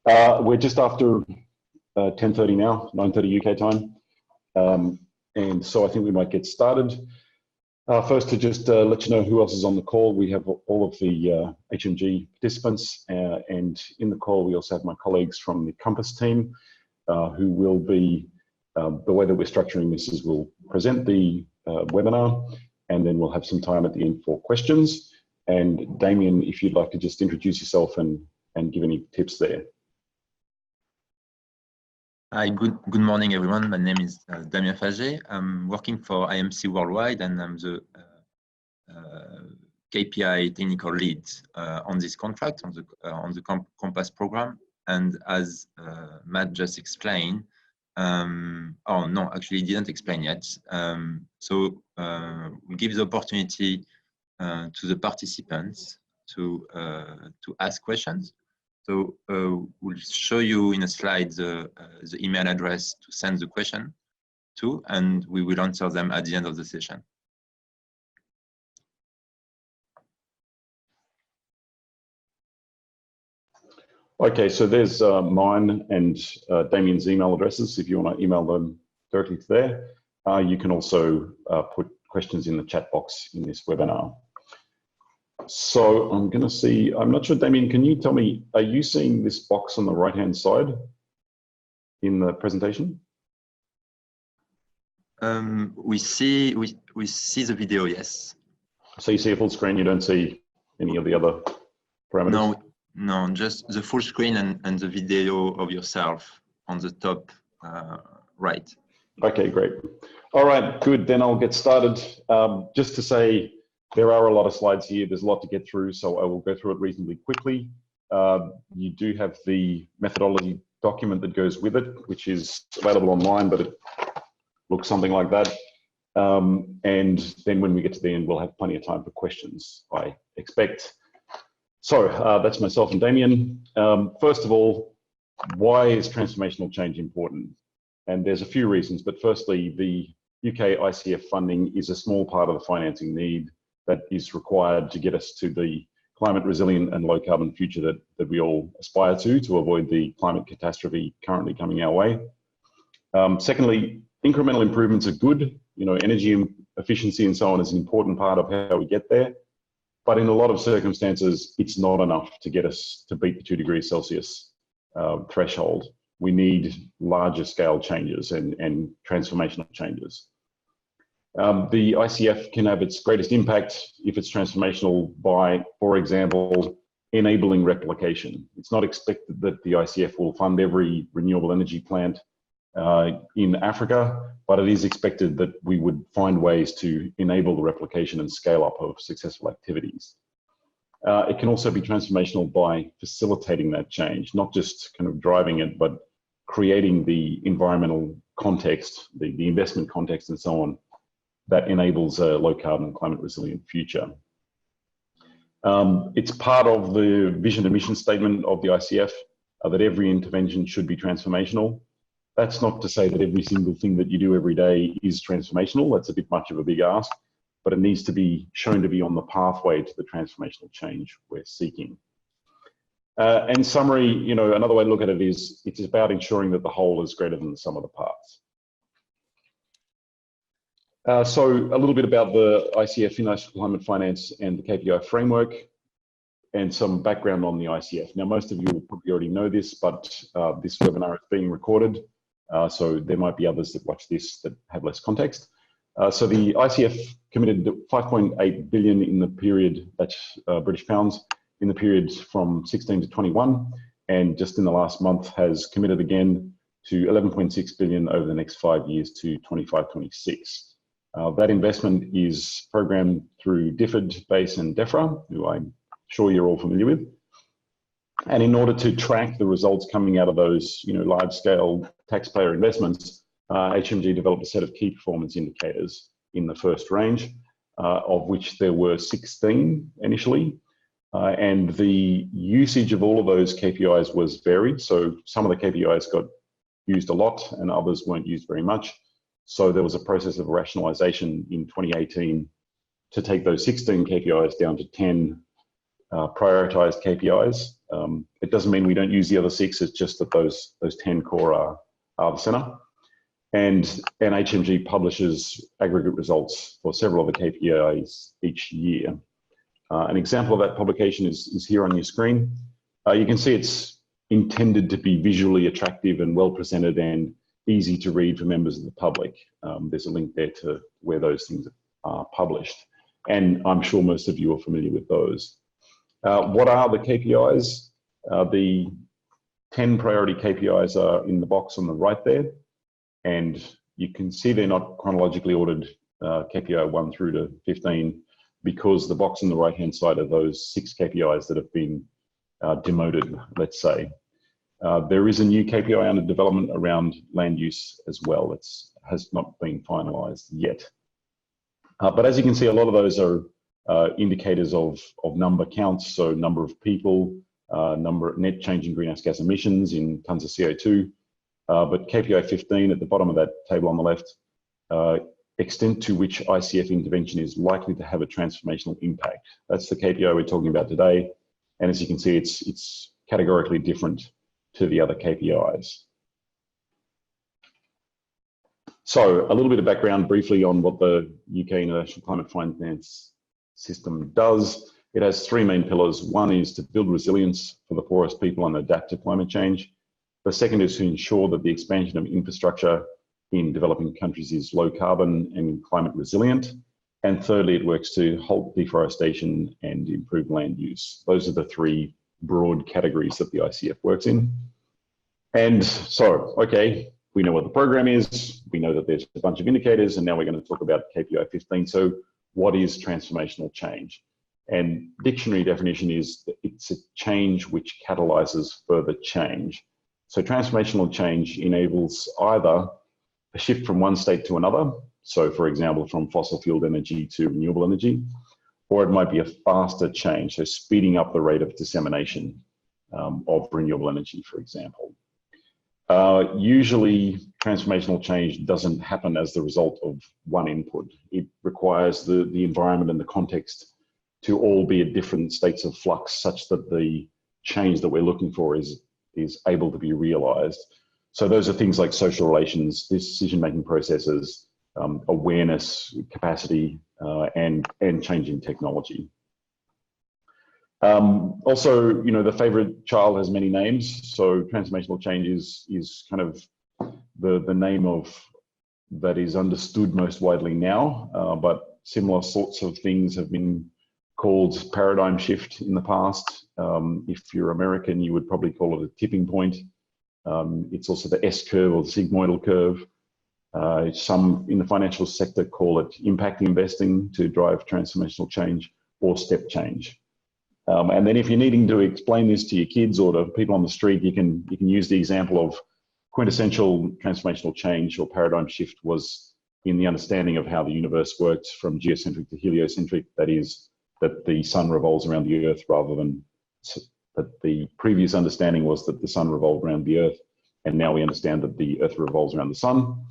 We're just after 10:30 now, 9:30 UK time. And so I think we might get started. First, to just let you know who else is on the call. We have all of the HMG participants, and in the call we also have my colleagues from the Compass team, who will be, the way that we're structuring this is we'll present the webinar, and then we'll have some time at the end for questions. And Damien, if you'd like to just introduce yourself and give any tips there. Hi, good morning, everyone. My name is Damien Faget. I'm working for IMC Worldwide, and I'm the KPI technical lead on this contract, on the Compass program. And as Matt just explained, oh no, actually he didn't explain yet. So we'll give the opportunity to the participants to ask questions. So we'll show you in a slide the email address to send the question to, and we will answer them at the end of the session. Okay, so there's mine and Damien's email addresses. If you want to email them directly to there, you can also put questions in the chat box in this webinar. So I'm going to see, I'm not sure, Damien, can you tell me, are you seeing this box on the right-hand side in the presentation? We see the video, yes. So you see a full screen, you don't see any of the other parameters? No, just the full screen and the video of yourself on the top right. Okay, great. All right, good, then I'll get started. Just to say, there are a lot of slides here. There's a lot to get through, so I will go through it reasonably quickly. You do have the methodology document that goes with it, which is available online, but it looks something like that. And then when we get to the end, we'll have plenty of time for questions, I expect. So that's myself and Damien. First of all, why is transformational change important? And there's a few reasons, but firstly, the UK ICF funding is a small part of the financing need that is required to get us to the climate resilient and low carbon future that we all aspire to avoid the climate catastrophe currently coming our way. Secondly, incremental improvements are good. You know, energy efficiency and so on is an important part of how we get there. But in a lot of circumstances, it's not enough to get us to beat the 2 degrees Celsius threshold. We need larger scale changes and transformational changes. The ICF can have its greatest impact if it's transformational by, for example, enabling replication. It's not expected that the ICF will fund every renewable energy plant in Africa, but it is expected that we would find ways to enable the replication and scale up of successful activities. It can also be transformational by facilitating that change, not just kind of driving it, but creating the environmental context, the investment context and so on, that enables a low carbon climate resilient future. It's part of the vision and mission statement of the ICF that every intervention should be transformational. That's not to say that every single thing that you do every day is transformational. That's a bit much of a big ask, but it needs to be shown to be on the pathway to the transformational change we're seeking. In summary, you know, another way to look at it is it's about ensuring that the whole is greater than the sum of the parts. So a little bit about the ICF, International Climate Finance, and the KPI framework, and some background on the ICF. Now, most of you will probably already know this, but this webinar is being recorded, so there might be others that watch this that have less context. So the ICF committed 5.8 billion in the period, that's British pounds, in the period from 16 to 21, and just in the last month has committed again to 11.6 billion over the next 5 years to 25-26. That investment is programmed through DFID, BASE and DEFRA, who I'm sure you're all familiar with. And in order to track the results coming out of those, you know, large-scale taxpayer investments, HMG developed a set of key performance indicators in the first range, of which there were 16 initially. And the usage of all of those KPIs was varied. So some of the KPIs got used a lot and others weren't used very much. So there was a process of rationalization in 2018 to take those 16 KPIs down to 10 prioritized KPIs. It doesn't mean we don't use the other 6, it's just that those 10 core are the center. And HMG publishes aggregate results for several of the KPIs each year. An example of that publication is here on your screen. You can see it's intended to be visually attractive and well presented and easy to read for members of the public. There's a link there to where those things are published. And I'm sure most of you are familiar with those. What are the KPIs? The 10 priority KPIs are in the box on the right there. And you can see they're not chronologically ordered, KPI 1 through to 15, because the box on the right-hand side are those 6 KPIs that have been demoted, let's say. There is a new KPI under development around land use as well. It has not been finalized yet. But as you can see, a lot of those are indicators of number counts, so number of people, net change in greenhouse gas emissions in tons of CO2. But KPI 15 at the bottom of that table on the left, extent to which ICF intervention is likely to have a transformational impact. That's the KPI we're talking about today. And as you can see, it's categorically different to the other KPIs. So a little bit of background briefly on what the UK International Climate Finance System does. It has 3 main pillars. One is to build resilience for the poorest people and adapt to climate change. The second is to ensure that the expansion of infrastructure in developing countries is low carbon and climate resilient. And thirdly, it works to halt deforestation and improve land use. Those are the 3 broad categories that the ICF works in. And so, okay, we know what the program is. We know that there's a bunch of indicators, and now we're going to talk about KPI 15. So what is transformational change? And dictionary definition is that it's a change which catalyzes further change. So transformational change enables either a shift from one state to another. So for example, from fossil fueled energy to renewable energy, or it might be a faster change. So speeding up the rate of dissemination of renewable energy, for example. Usually transformational change doesn't happen as the result of one input. It requires the environment and the context to all be at different states of flux such that the change that we're looking for is able to be realized. So those are things like social relations, decision-making processes, awareness, capacity, and change in technology. Also, you know, the favorite child has many names. So transformational change is kind of the name of that is understood most widely now, but similar sorts of things have been called paradigm shift in the past. If you're American, you would probably call it a tipping point. It's also the S-curve or the sigmoidal curve. Some in the financial sector call it impact investing to drive transformational change or step change. And then if you're needing to explain this to your kids or to people on the street, you can use the example of quintessential transformational change or paradigm shift was in the understanding of how the universe works from geocentric to heliocentric. That is, that the sun revolves around the earth rather than that the previous understanding was that the sun revolved around the earth. And now we understand that the earth revolves around the sun,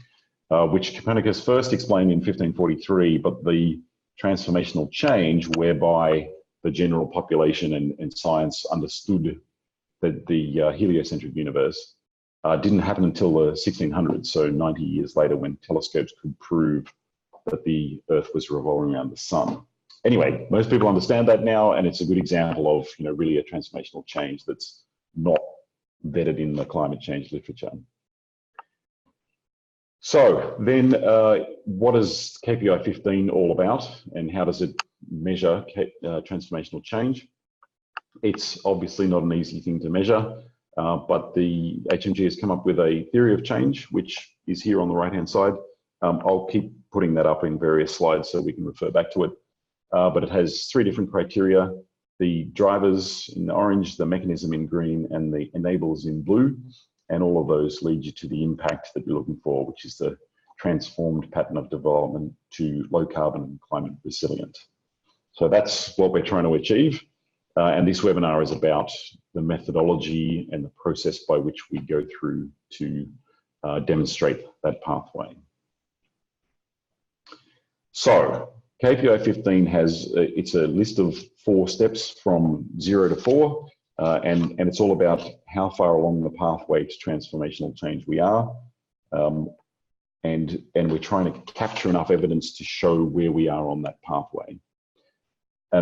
which Copernicus first explained in 1543, but the transformational change whereby the general population and science understood that the heliocentric universe didn't happen until the 1600s, so 90 years later when telescopes could prove that the earth was revolving around the sun. Anyway, most people understand that now, and it's a good example of, you know, really a transformational change that's not vetted in the climate change literature. So then what is KPI 15 all about, and how does it measure transformational change? It's obviously not an easy thing to measure, but the HMG has come up with a theory of change, which is here on the right-hand side. I'll keep putting that up in various slides so we can refer back to it. But it has 3 different criteria: the drivers in orange, the mechanism in green, and the enablers in blue. And all of those lead you to the impact that you're looking for, which is the transformed pattern of development to low carbon and climate resilient. So that's what we're trying to achieve. And this webinar is about the methodology and the process by which we go through to demonstrate that pathway. So KPI 15 has, it's a list of 4 steps from 0 to 4, and it's all about how far along the pathway to transformational change we are. And we're trying to capture enough evidence to show where we are on that pathway.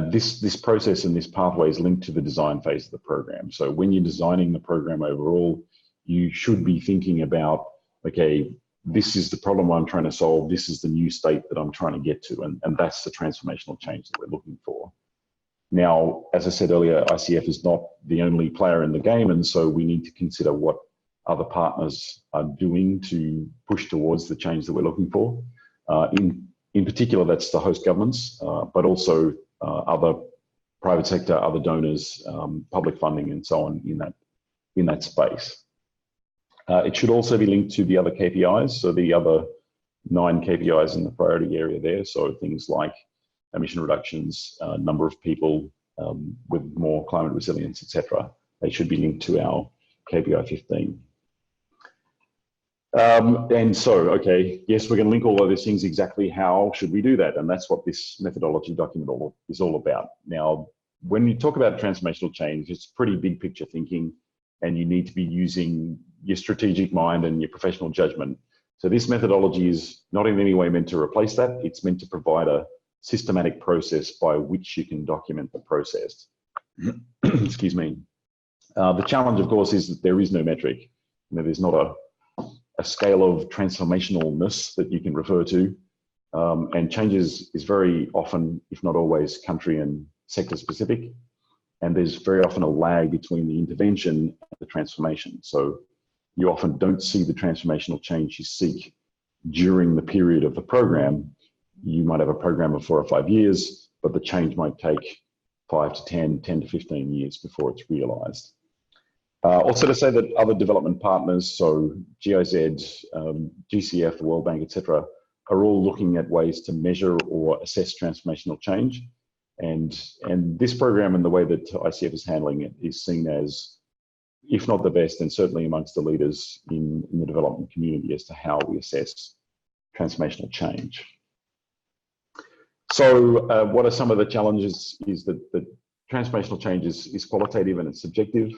This process and this pathway is linked to the design phase of the program. So when you're designing the program overall, you should be thinking about, okay, this is the problem I'm trying to solve, this is the new state that I'm trying to get to, and that's the transformational change that we're looking for. Now, as I said earlier, ICF is not the only player in the game, and so we need to consider what other partners are doing to push towards the change that we're looking for. In particular, that's the host governments, but also other private sector, other donors, public funding, and so on in that space. It should also be linked to the other KPIs, so the other 9 KPIs in the priority area there, so things like emission reductions, number of people with more climate resilience, etc. They should be linked to our KPI 15. And so, okay, yes, we're going to link all of these things. Exactly how should we do that? And that's what this methodology document is all about. Now, when you talk about transformational change, it's pretty big picture thinking, and you need to be using your strategic mind and your professional judgment. So this methodology is not in any way meant to replace that. It's meant to provide a systematic process by which you can document the process. Excuse me. The challenge, of course, is that there is no metric. You know, there's not a scale of transformationalness that you can refer to. And change is very often, if not always, country and sector specific. And there's very often a lag between the intervention and the transformation. So you often don't see the transformational change you seek during the period of the program. You might have a program of 4 or 5 years, but the change might take 5 to 10, 10 to 15 years before it's realized. Also to say that other development partners, so GIZ, GCF, the World Bank, etc., are all looking at ways to measure or assess transformational change. And this program and the way that ICF is handling it is seen as, if not the best, and certainly amongst the leaders in the development community as to how we assess transformational change. So what are some of the challenges? Is that transformational change is qualitative and it's subjective.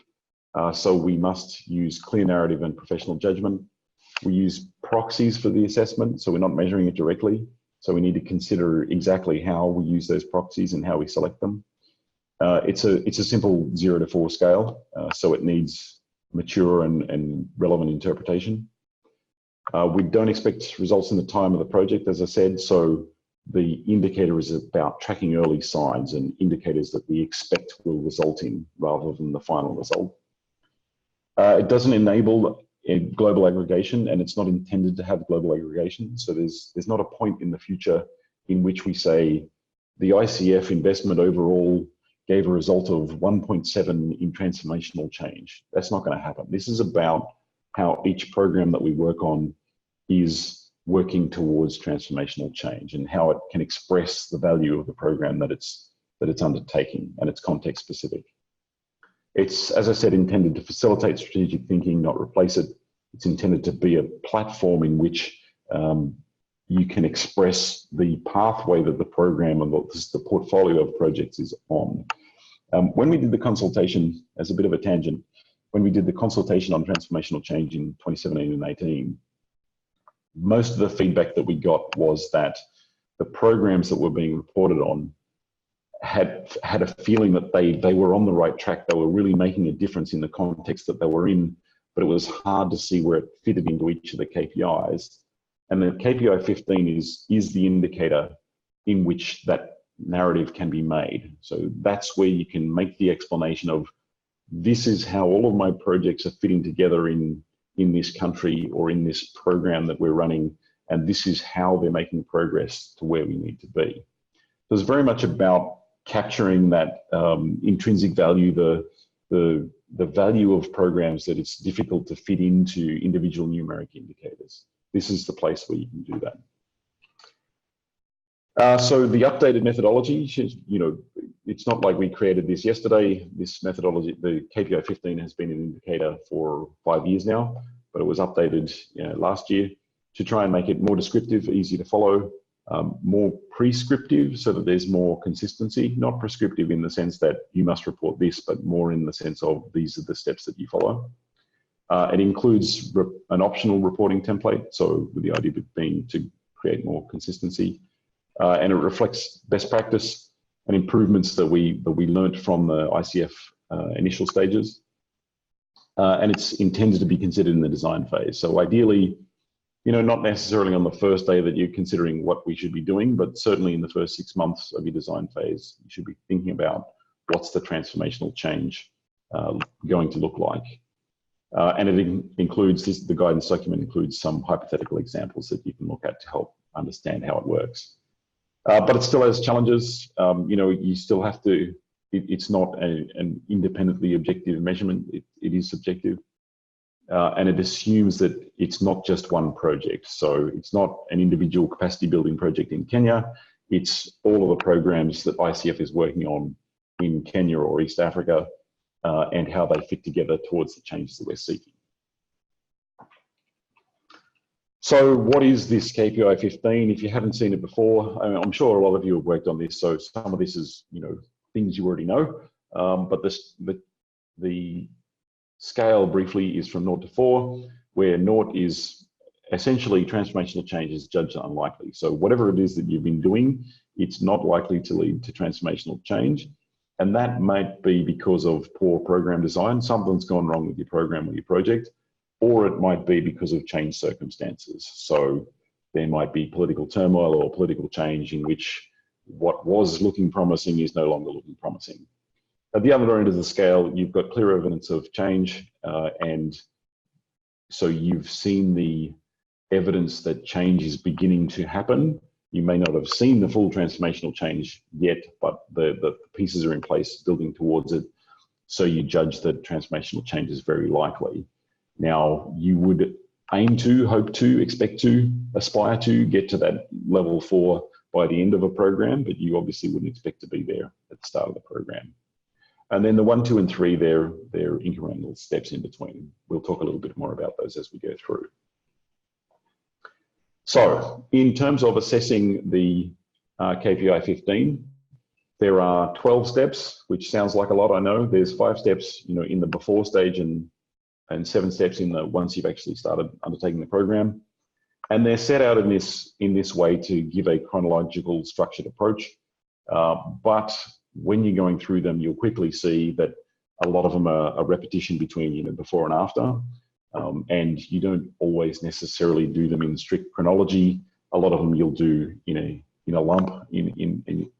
So we must use clear narrative and professional judgment. We use proxies for the assessment, so we're not measuring it directly. So we need to consider exactly how we use those proxies and how we select them. It's a simple 0 to 4 scale, so it needs mature and relevant interpretation. We don't expect results in the time of the project, as I said, so the indicator is about tracking early signs and indicators that we expect will result in rather than the final result. It doesn't enable global aggregation, and it's not intended to have global aggregation. So there's not a point in the future in which we say the ICF investment overall gave a result of 1.7 in transformational change. That's not going to happen. This is about how each program that we work on is working towards transformational change and how it can express the value of the program that it's undertaking, and it's context specific. It's, as I said, intended to facilitate strategic thinking, not replace it. It's intended to be a platform in which you can express the pathway that the program and the portfolio of projects is on. When we did the consultation, as a bit of a tangent, when we did the consultation on transformational change in 2017 and 18, most of the feedback that we got was that the programs that were being reported on had a feeling that they were on the right track. They were really making a difference in the context that they were in, but it was hard to see where it fitted into each of the KPIs. And the KPI 15 is the indicator in which that narrative can be made. So that's where you can make the explanation of, this is how all of my projects are fitting together in this country or in this program that we're running, and this is how they're making progress to where we need to be. So it's very much about capturing that intrinsic value, the value of programs that it's difficult to fit into individual numeric indicators. This is the place where you can do that. So the updated methodology, you know, it's not like we created this yesterday. This methodology, the KPI 15, has been an indicator for 5 years now, but it was updated last year to try and make it more descriptive, easy to follow, more prescriptive so that there's more consistency, not prescriptive in the sense that you must report this, but more in the sense of these are the steps that you follow. It includes an optional reporting template, so with the idea being to create more consistency, and it reflects best practice and improvements that we learnt from the ICF initial stages, and it's intended to be considered in the design phase. So ideally, not necessarily on the first day that you're considering what we should be doing, but certainly in the first 6 months of your design phase, you should be thinking about what's the transformational change going to look like. And it includes, the guidance document includes some hypothetical examples that you can look at to help understand how it works. But it still has challenges. You still have to, it's not an independently objective measurement, it is subjective. And it assumes that it's not just one project. So it's not an individual capacity building project in Kenya. It's all of the programs that ICF is working on in Kenya or East Africa, and how they fit together towards the changes that we're seeking. So what is this KPI 15? If you haven't seen it before, I'm sure a lot of you have worked on this, so some of this is things you already know, but the scale briefly is from 0 to 4, where 0 is essentially transformational change is judged unlikely. So whatever it is that you've been doing, it's not likely to lead to transformational change. And that might be because of poor program design. Something's gone wrong with your program or your project, or it might be because of changed circumstances. So there might be political turmoil or political change in which what was looking promising is no longer looking promising. At the other end of the scale, you've got clear evidence of change, and so you've seen the evidence that change is beginning to happen. You may not have seen the full transformational change yet, but the pieces are in place building towards it. So you judge that transformational change is very likely. Now, you would aim to, hope to, expect to, aspire to get to that level 4 by the end of a program, but you obviously wouldn't expect to be there at the start of the program. And then the 1, 2, and 3, they're incremental steps in between. We'll talk a little bit more about those as we go through. So in terms of assessing the KPI 15, there are 12 steps, which sounds like a lot, I know. There's 5 steps, in the before stage and 7 steps in the once you've actually started undertaking the program. And they're set out in this way to give a chronological structured approach. But when you're going through them, you'll quickly see that a lot of them are a repetition between before and after. And you don't always necessarily do them in strict chronology. A lot of them you'll do in a lump in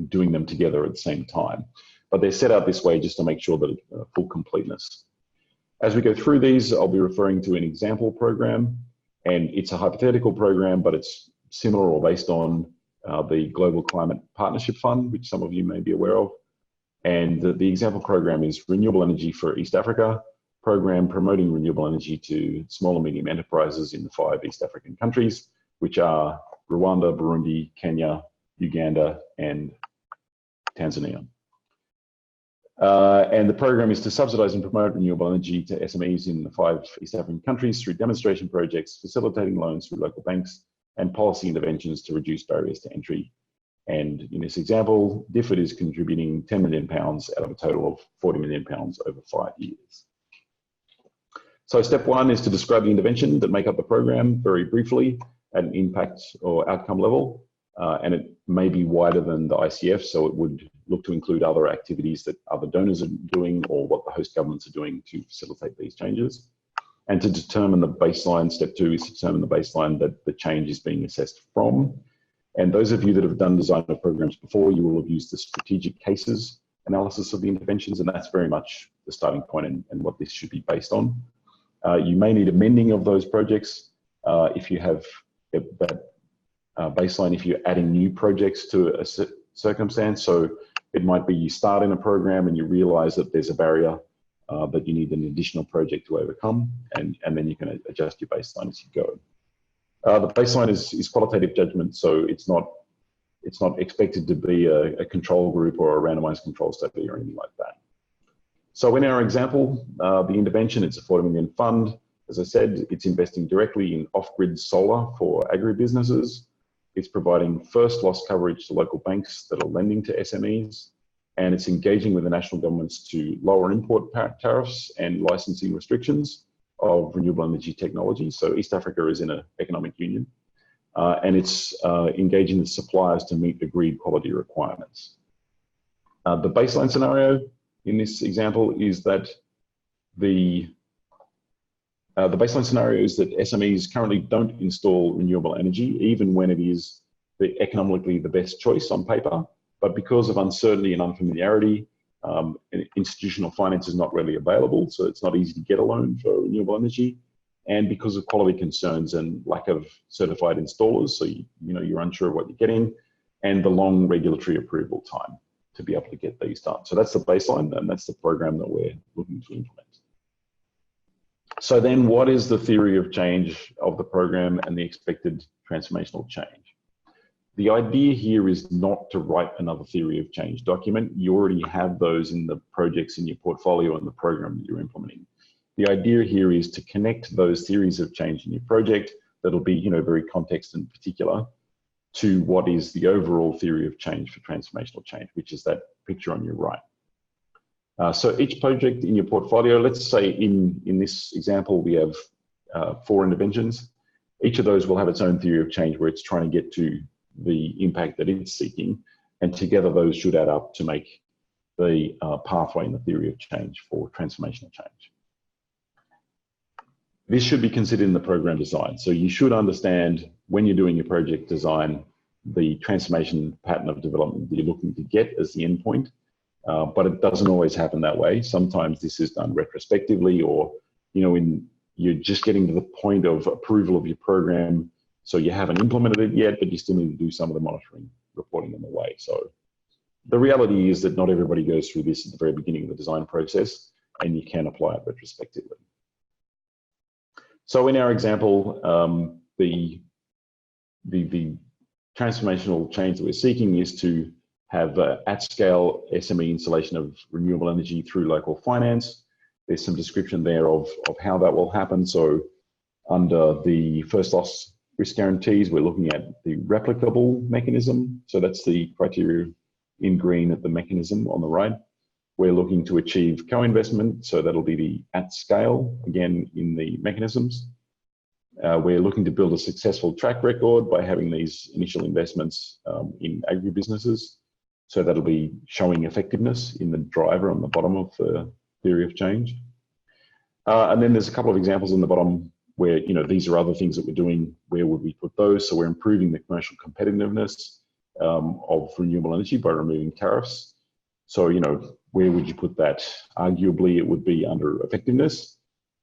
doing them together at the same time. But they're set out this way just to make sure that full completeness. As we go through these, I'll be referring to an example program, and it's a hypothetical program, but it's similar or based on the Global Climate Partnership Fund, which some of you may be aware of. And the example program is Renewable Energy for East Africa, program promoting renewable energy to small and medium enterprises in the 5 East African countries, which are Rwanda, Burundi, Kenya, Uganda, and Tanzania. And the program is to subsidize and promote renewable energy to SMEs in the 5 East African countries through demonstration projects, facilitating loans through local banks, and policy interventions to reduce barriers to entry. And in this example, DFID is contributing £10 million out of a total of £40 million over 5 years. So step 1 is to describe the intervention that make up the program very briefly at an impact or outcome level. And it may be wider than the ICF, so it would look to include other activities that other donors are doing or what the host governments are doing to facilitate these changes. And to determine the baseline, step 2 is to determine the baseline that the change is being assessed from. And those of you that have done design of programs before, you will have used the strategic cases analysis of the interventions, and that's very much the starting point and what this should be based on. You may need amending of those projects if you have that baseline, if you're adding new projects to a circumstance. So it might be you start in a program and you realize that there's a barrier that you need an additional project to overcome, and then you can adjust your baseline as you go. The baseline is qualitative judgment, so it's not expected to be a control group or a randomized control study or anything like that. So in our example, the intervention, it's a $40 million fund. As I said, it's investing directly in off-grid solar for agribusinesses. it's providing first loss coverage to local banks that are lending to SMEs, and it's engaging with the national governments to lower import tariffs and licensing restrictions of renewable energy technology. So East Africa is in an economic union, and it's engaging the suppliers to meet agreed quality requirements. The baseline scenario in this example is that the baseline scenario is that SMEs currently don't install renewable energy, even when it is economically the best choice on paper. But because of uncertainty and unfamiliarity, institutional finance is not readily available, so it's not easy to get a loan for renewable energy. And because of quality concerns and lack of certified installers, so you're unsure of what you're getting, and the long regulatory approval time to be able to get these done. So that's the baseline, and that's the program that we're looking to implement. So then what is the theory of change of the program and the expected transformational change? The idea here is not to write another theory of change document. You already have those in the projects in your portfolio and the program that you're implementing. The idea here is to connect those theories of change in your project that'll be, very context and particular to what is the overall theory of change for transformational change, which is that picture on your right. So each project in your portfolio, let's say in this example, we have 4 interventions. Each of those will have its own theory of change where it's trying to get to the impact that it's seeking, and together those should add up to make the pathway in the theory of change for transformational change. This should be considered in the program design. So you should understand when you're doing your project design, the transformation pattern of development that you're looking to get as the endpoint, but it doesn't always happen that way. Sometimes this is done retrospectively, or when you're just getting to the point of approval of your program, so you haven't implemented it yet, but you still need to do some of the monitoring, reporting on the way. So the reality is that not everybody goes through this at the very beginning of the design process, and you can apply it retrospectively. So in our example, the transformational change that we're seeking is to have at-scale SME installation of renewable energy through local finance. There's some description there of how that will happen. So under the first loss risk guarantees, we're looking at the replicable mechanism. So that's the criteria in green at the mechanism on the right. We're looking to achieve co-investment, so that'll be the at scale, again, in the mechanisms. We're looking to build a successful track record by having these initial investments in agribusinesses. So that'll be showing effectiveness in the driver on the bottom of the theory of change. And then there's a couple of examples in the bottom where, these are other things that we're doing. Where would we put those? So we're improving the commercial competitiveness of renewable energy by removing tariffs. So, where would you put that? Arguably, it would be under effectiveness.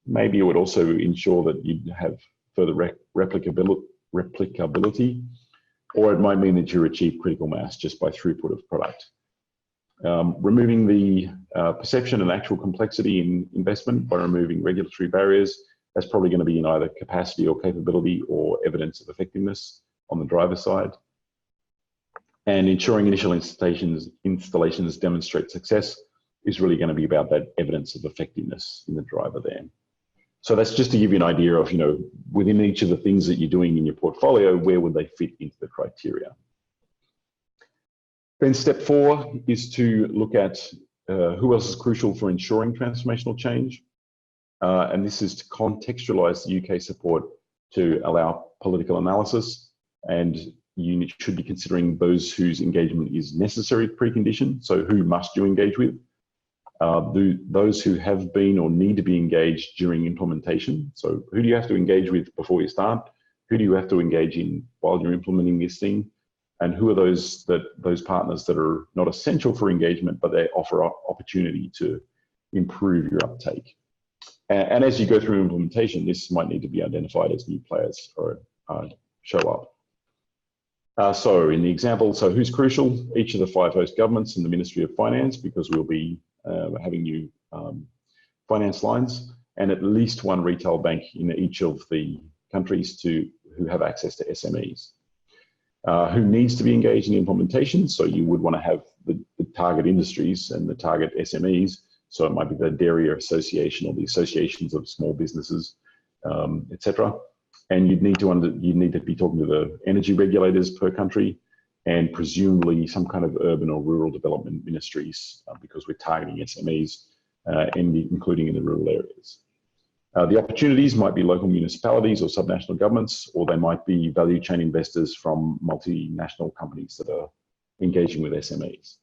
Maybe it would also ensure that you'd have further replicability, or it might mean that you achieve critical mass just by throughput of product. Removing the perception and actual complexity in investment by removing regulatory barriers, that's probably going to be in either capacity or capability or evidence of effectiveness on the driver side. And ensuring initial installations demonstrate success is really going to be about that evidence of effectiveness in the driver there. So that's just to give you an idea of, within each of the things that you're doing in your portfolio, where would they fit into the criteria. Then step 4 is to look at who else is crucial for ensuring transformational change. And this is to contextualize the UK support to allow political analysis, and you should be considering those whose engagement is necessary precondition. So who must you engage with? Those who have been or need to be engaged during implementation. So who do you have to engage with before you start? Who do you have to engage in while you're implementing this thing? And who are those partners that are not essential for engagement, but they offer opportunity to improve your uptake? And as you go through implementation, this might need to be identified as new players or show up. So in the example, so who's crucial? Each of the 5 host governments and the Ministry of Finance, because we'll be having new finance lines, and at least 1 retail bank in each of the countries who have access to SMEs. Who needs to be engaged in implementation? So you would want to have the target industries and the target SMEs. So it might be the Dairy Association or the associations of small businesses, etc. And you'd need to be talking to the energy regulators per country, and presumably some kind of urban or rural development ministries, because we're targeting SMEs, including in the rural areas. The opportunities might be local municipalities or subnational governments, or they might be value chain investors from multinational companies that are engaging with SMEs.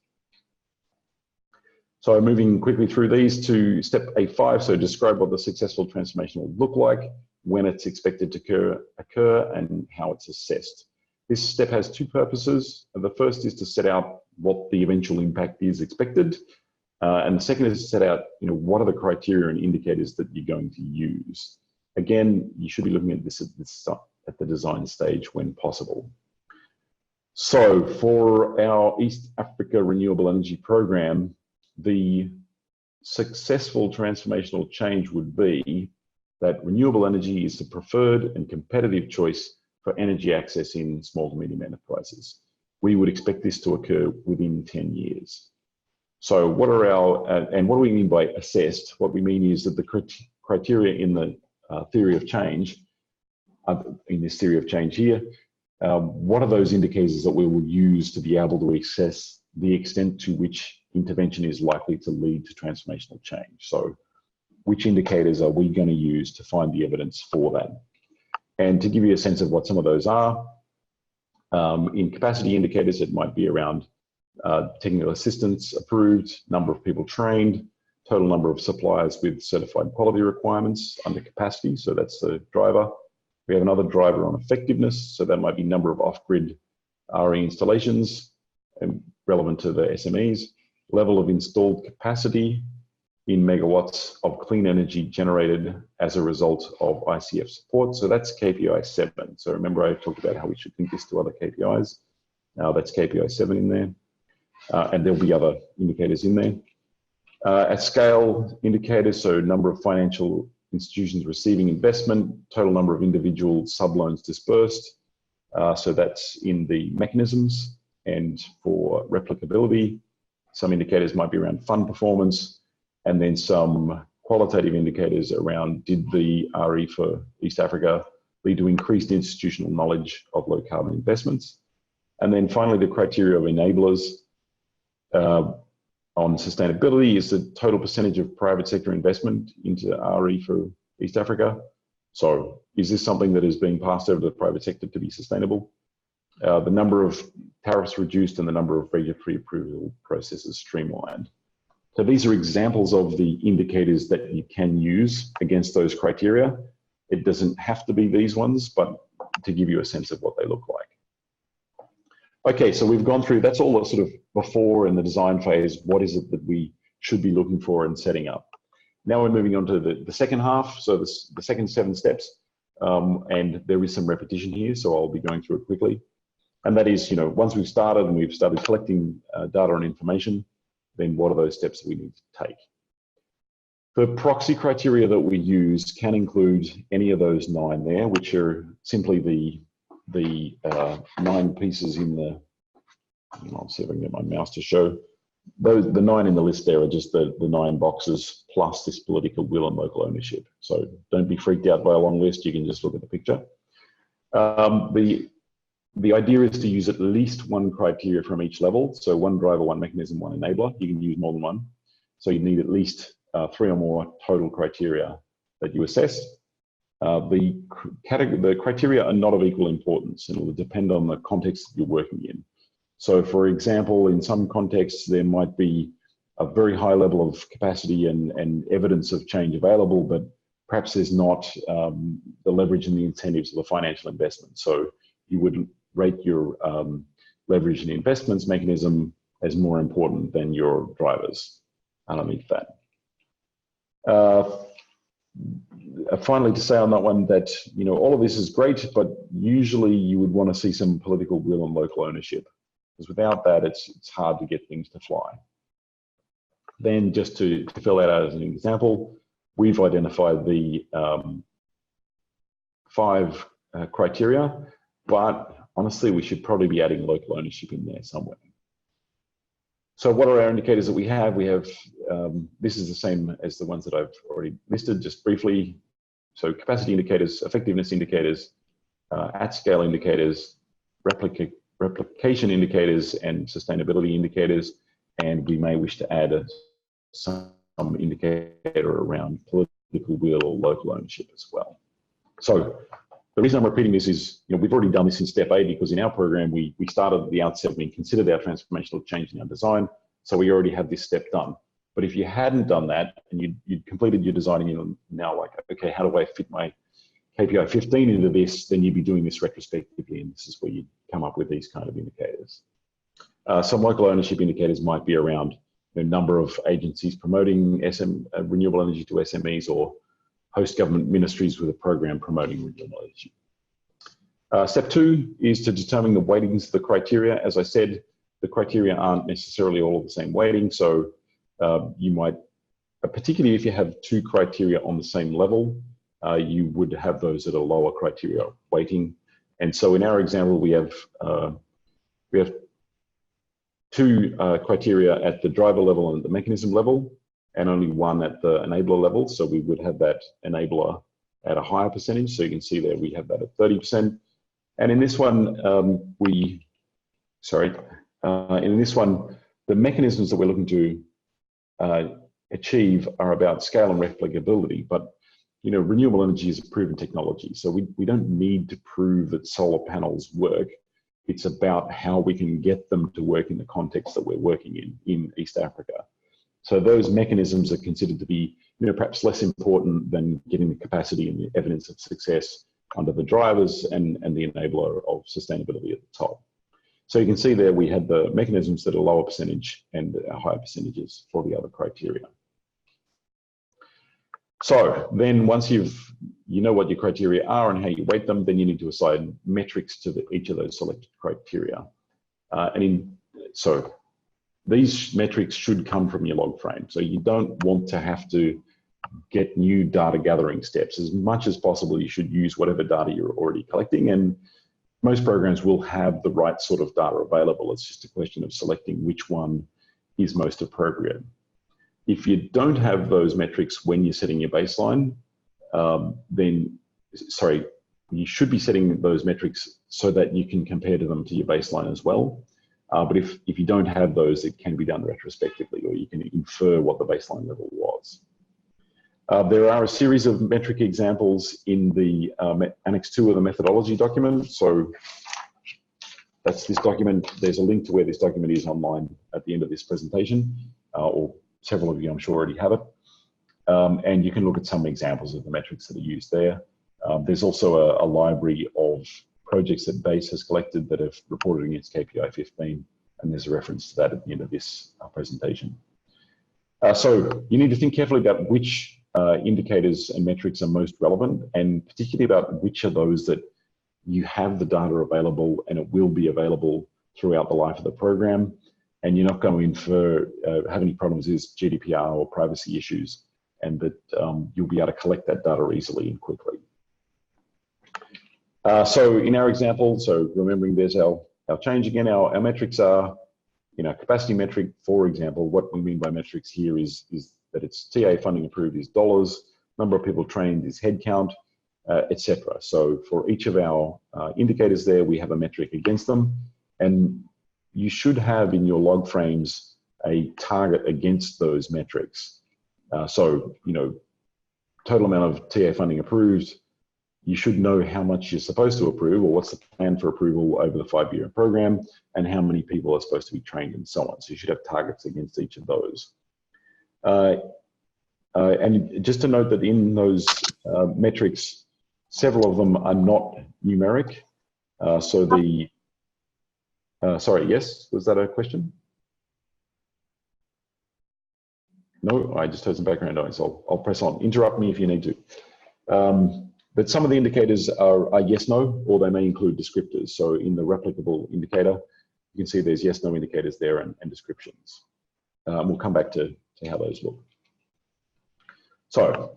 So moving quickly through these to step A5, so describe what the successful transformation will look like, when it's expected to occur, and how it's assessed. This step has two purposes. The first is to set out what the eventual impact is expected, and the second is to set out, what are the criteria and indicators that you're going to use. Again, you should be looking at this at the design stage when possible. So for our East Africa Renewable Energy Program, the successful transformational change would be that renewable energy is the preferred and competitive choice for energy access in small to medium enterprises. We would expect this to occur within 10 years. So what are and what do we mean by assessed? What we mean is that the criteria in the theory of change, in this theory of change here, what are those indicators that we will use to be able to assess the extent to which intervention is likely to lead to transformational change? So which indicators are we going to use to find the evidence for that? And to give you a sense of what some of those are, in capacity indicators, it might be around technical assistance approved, number of people trained, total number of suppliers with certified quality requirements under capacity, so that's the driver. We have another driver on effectiveness, so that might be number of off-grid RE installations and relevant to the SMEs, level of installed capacity in megawatts of clean energy generated as a result of ICF support. So that's KPI 7. So remember I talked about how we should think this to other KPIs. Now that's KPI 7 in there. And there'll be other indicators in there. At scale indicators, so number of financial institutions receiving investment, total number of individual subloans dispersed. So that's in the mechanisms. And for replicability, some indicators might be around fund performance, and then some qualitative indicators around did the RE for East Africa lead to increased institutional knowledge of low carbon investments. And then finally, the criteria of enablers on sustainability is the total percentage of private sector investment into RE for East Africa. So is this something that is being passed over to the private sector to be sustainable? The number of tariffs reduced and the number of regulatory approval processes streamlined. So these are examples of the indicators that you can use against those criteria. It doesn't have to be these ones, but to give you a sense of what they look like. Okay, so we've gone through, that's all the sort of before in the design phase. What is it that we should be looking for and setting up? Now we're moving on to the second half, so the second 7 steps, and there is some repetition here, so I'll be going through it quickly. And that is, once we've started and we've started collecting data and information, then what are those steps that we need to take? The proxy criteria that we use can include any of those 9 there, which are simply the 9 pieces in the, I'll see if I can get my mouse to show. The 9 in the list there are just the 9 boxes plus this political will and local ownership. So don't be freaked out by a long list, you can just look at the picture. The idea is to use at least 1 criteria from each level. So 1 driver, 1 mechanism, 1 enabler. You can use more than 1. So you need at least 3 or more total criteria that you assess. The criteria are not of equal importance, and it will depend on the context that you're working in. So for example, in some contexts, there might be a very high level of capacity and evidence of change available, but perhaps there's not the leverage and the incentives of the financial investment. So you would rate your leverage and investments mechanism as more important than your drivers underneath that. Finally, to say on that one that, all of this is great, but usually you would want to see some political will and local ownership, because without that, it's hard to get things to fly. Then just to fill that out as an example, we've identified the 5 criteria, but honestly, we should probably be adding local ownership in there somewhere. So what are our indicators that we have? We have, this is the same as the ones that I've already listed just briefly. so capacity indicators, effectiveness indicators, at-scale indicators, replication indicators, and sustainability indicators. And we may wish to add some indicator around political will or local ownership as well. So the reason I'm repeating this is, we've already done this in step A, because in our program, we started at the outset, we considered our transformational change in our design. So we already have this step done. But if you hadn't done that and you'd completed your design and you're now like, okay, how do I fit my KPI 15 into this? Then you'd be doing this retrospectively, and this is where you'd come up with these kind of indicators. Some local ownership indicators might be around the number of agencies promoting renewable energy to SMEs, or host government ministries with a program promoting renewable energy. Step 2 is to determine the weightings of the criteria. As I said, the criteria aren't necessarily all of the same weighting, so you might, particularly if you have 2 criteria on the same level, you would have those at a lower criteria weighting. And so in our example, we have 2 criteria at the driver level and the mechanism level, and only 1 at the enabler level. So we would have that enabler at a higher percentage. So you can see there we have that at 30%. And in this one, in this one, the mechanisms that we're looking to achieve are about scale and replicability. But renewable energy is a proven technology, so we don't need to prove that solar panels work. It's about how we can get them to work in the context that we're working in East Africa. So those mechanisms are considered to be, perhaps less important than getting the capacity and the evidence of success under the drivers and the enabler of sustainability at the top. So you can see there we had the mechanisms that are lower percentage and higher percentages for the other criteria. So then once you know what your criteria are and how you weight them, then you need to assign metrics to each of those selected criteria. So these metrics should come from your log frame. So you don't want to have to get new data gathering steps. As much as possible, you should use whatever data you're already collecting, and most programs will have the right sort of data available. It's just a question of selecting which one is most appropriate. If you don't have those metrics when you're setting your baseline, you should be setting those metrics so that you can compare to them to your baseline as well. But if you don't have those, it can be done retrospectively, or you can infer what the baseline level was. There are a series of metric examples in the Annex 2 of the methodology document. So that's this document. There's a link to where this document is online at the end of this presentation, or several of you, I'm sure, already have it. And you can look at some examples of the metrics that are used there. There's also a library of projects that BASE has collected that have reported against KPI 15, and there's a reference to that at the end of this presentation. So you need to think carefully about which indicators and metrics are most relevant, and particularly about which are those that you have the data available and it will be available throughout the life of the program, and you're not going to infer, have any problems with GDPR or privacy issues, and that you'll be able to collect that data easily and quickly. So in our example, so remembering there's our change again, our metrics are, capacity metric, for example. What we mean by metrics here is that it's TA funding approved is dollars, number of people trained is headcount, etc. So for each of our indicators there, we have a metric against them, and you should have in your log frames a target against those metrics. So, total amount of TA funding approved, you should know how much you're supposed to approve, or what's the plan for approval over the 5-year program, and how many people are supposed to be trained and so on. So you should have targets against each of those. And just to note that in those metrics, several of them are not numeric. Sorry, yes, was that a question? No, I just heard some background noise. I'll press on. Interrupt me if you need to. But some of the indicators are yes, no, or they may include descriptors. So in the replicable indicator, you can see there's yes, no indicators there and descriptions. We'll come back to how those look. So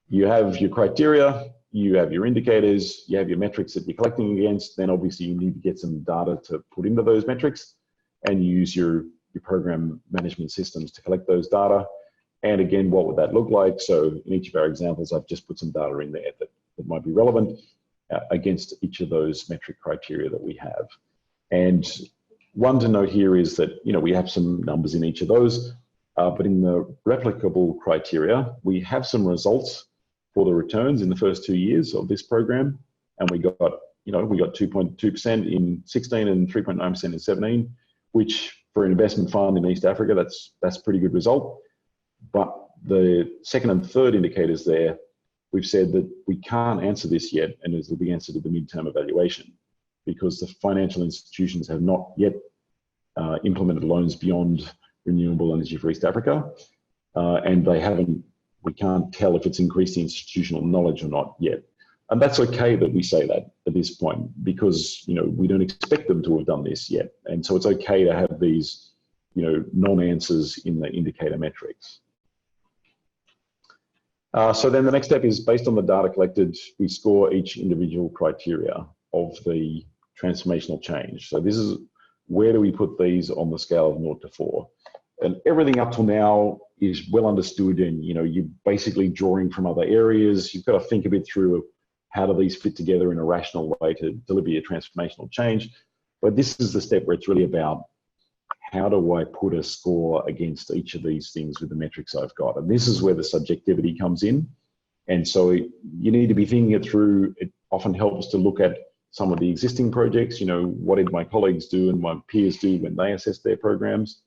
you have your criteria, you have your indicators, you have your metrics that you're collecting against, then obviously you need to get some data to put into those metrics and use your program management systems to collect those data. And again, what would that look like? So in each of our examples, I've just put some data in there that might be relevant against each of those metric criteria that we have. And one to note here is that, we have some numbers in each of those, but in the replicable criteria, we have some results for the returns in the first 2 years of this program. And we got 2.2% in 16 and 3.9% in 17, which for an investment fund in East Africa, that's a pretty good result. But the second and third indicators there, we've said that we can't answer this yet, and this will be answered at the midterm evaluation, because the financial institutions have not yet implemented loans beyond renewable energy for East Africa, and we can't tell if it's increased the institutional knowledge or not yet. And that's okay that we say that at this point, because we don't expect them to have done this yet, and so it's okay to have these non-answers in the indicator metrics. So then the next step is, based on the data collected, we score each individual criteria of the transformational change. So this is, where do we put these on the scale of 0 to 4? And everything up till now is well understood, and you're basically drawing from other areas. You've got to think a bit through how do these fit together in a rational way to deliver your transformational change. But this is the step where it's really about, how do I put a score against each of these things with the metrics I've got? And this is where the subjectivity comes in. And so you need to be thinking it through. It often helps to look at some of the existing projects. What did my colleagues do and my peers do when they assessed their programs?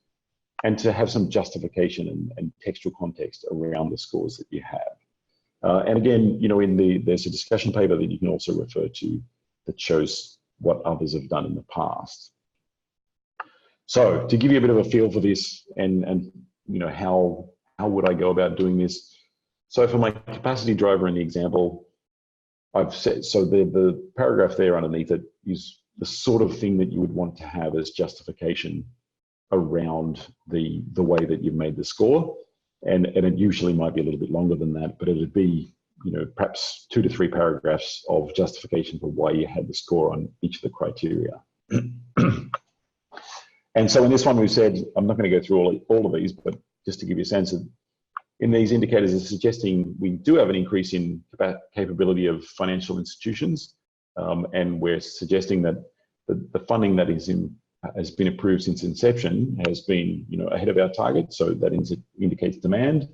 And to have some justification and textual context around the scores that you have. And again, there's a discussion paper that you can also refer to that shows what others have done in the past. So to give you a bit of a feel for this, and how would I go about doing this? So for my capacity driver in the example, I've said, so the paragraph there underneath it is the sort of thing that you would want to have as justification around the way that you've made the score. And it usually might be a little bit longer than that, but it'd be perhaps 2 to 3 paragraphs of justification for why you had the score on each of the criteria. And so in this one, we've said, I'm not going to go through all of these, but just to give you a sense of, in these indicators, it's suggesting we do have an increase in capability of financial institutions, and we're suggesting that the funding that has been approved since inception has been ahead of our target, so that indicates demand.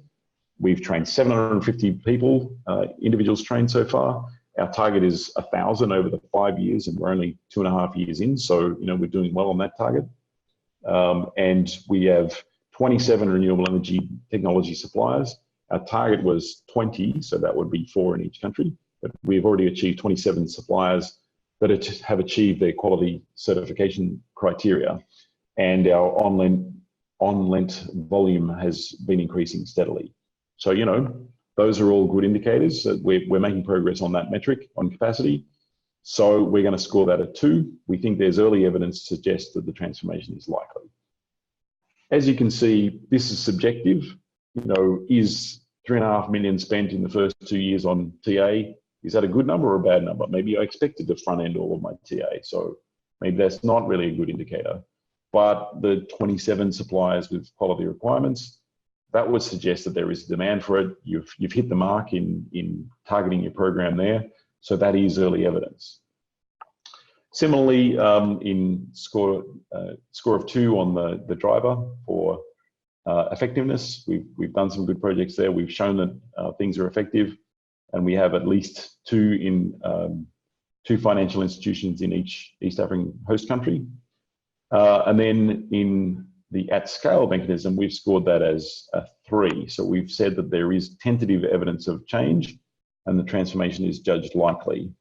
We've trained 750 people, individuals trained so far. Our target is 1,000 over the 5 years, and we're only 2.5 years in, so we're doing well on that target. And we have 27 renewable energy technology suppliers. Our target was 20, so that would be 4 in each country, but we've already achieved 27 suppliers that have achieved their quality certification criteria, and our on-lent volume has been increasing steadily. So, those are all good indicators that we're making progress on that metric, on capacity. So we're going to score that at 2. We think there's early evidence to suggest that the transformation is likely. As you can see, this is subjective. Is 3.5 million spent in the first 2 years on TA? Is that a good number or a bad number? Maybe I expected to front end all of my TA, so maybe that's not really a good indicator. But the 27 suppliers with quality requirements, that would suggest that there is demand for it. You've hit the mark in targeting your program there. So that is early evidence. Similarly, in score of 2 on the driver for effectiveness, we've done some good projects there. We've shown that things are effective, and we have at least 2 financial institutions in each East African host country. And then in the at-scale mechanism, we've scored that as a 3. So we've said that there is tentative evidence of change, and the transformation is judged likely.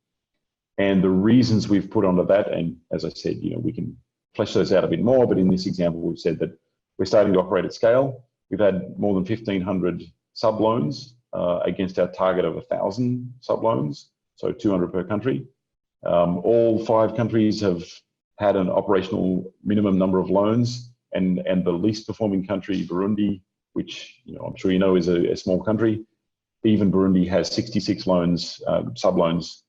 And the reasons we've put onto that, and as I said, we can flesh those out a bit more, but in this example, we've said that we're starting to operate at scale. We've had more than 1,500 sub-loans against our target of 1,000 sub-loans, so 200 per country. All 5 countries have had an operational minimum number of loans, and the least performing country, Burundi, which I'm sure is a small country, even Burundi has 66 loans, sub-loans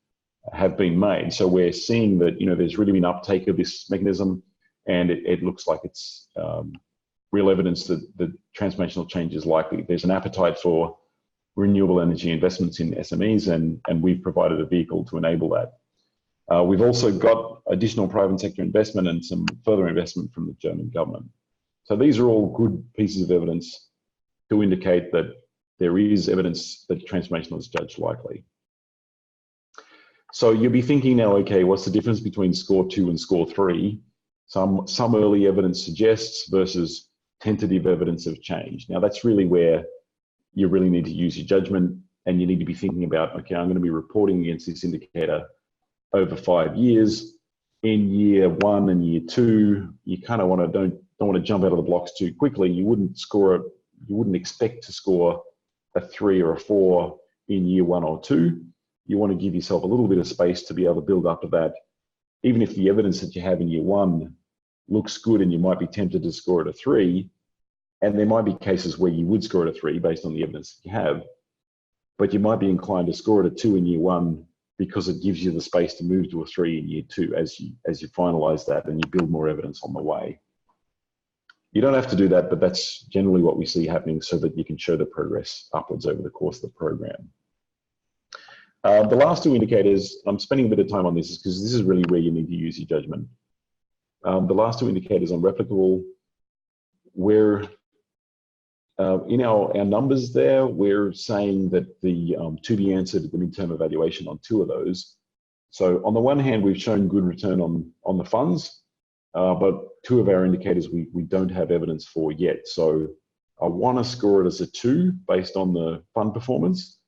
have been made. So we're seeing that there's really been uptake of this mechanism, and it looks like it's real evidence that transformational change is likely. There's an appetite for renewable energy investments in SMEs, and we've provided a vehicle to enable that. We've also got additional private sector investment and some further investment from the German government. So these are all good pieces of evidence to indicate that there is evidence that transformational is judged likely. So you'll be thinking now, okay, what's the difference between score 2 and score 3? Some early evidence suggests versus tentative evidence of change. Now that's really where you really need to use your judgment, and you need to be thinking about, okay, I'm going to be reporting against this indicator over 5 years. In year 1 and year 2, you kind of don't want to jump out of the blocks too quickly. You wouldn't expect to score a 3 or a 4 in year 1 or 2. You want to give yourself a little bit of space to be able to build up to that. Even if the evidence that you have in year 1 looks good and you might be tempted to score it a 3, and there might be cases where you would score it a 3 based on the evidence that you have, but you might be inclined to score it a 2 in year 1 because it gives you the space to move to a 3 in year 2 as you finalize that and you build more evidence on the way. You don't have to do that, but that's generally what we see happening so that you can show the progress upwards over the course of the program. The last 2 indicators, I'm spending a bit of time on this because this is really where you need to use your judgment. The last 2 indicators on replicable, we're in our numbers there, we're saying that the to be answered at the midterm evaluation on 2 of those. So on the one hand, we've shown good return on the funds, but 2 of our indicators we don't have evidence for yet. So I want to score it as a 2 based on the fund performance,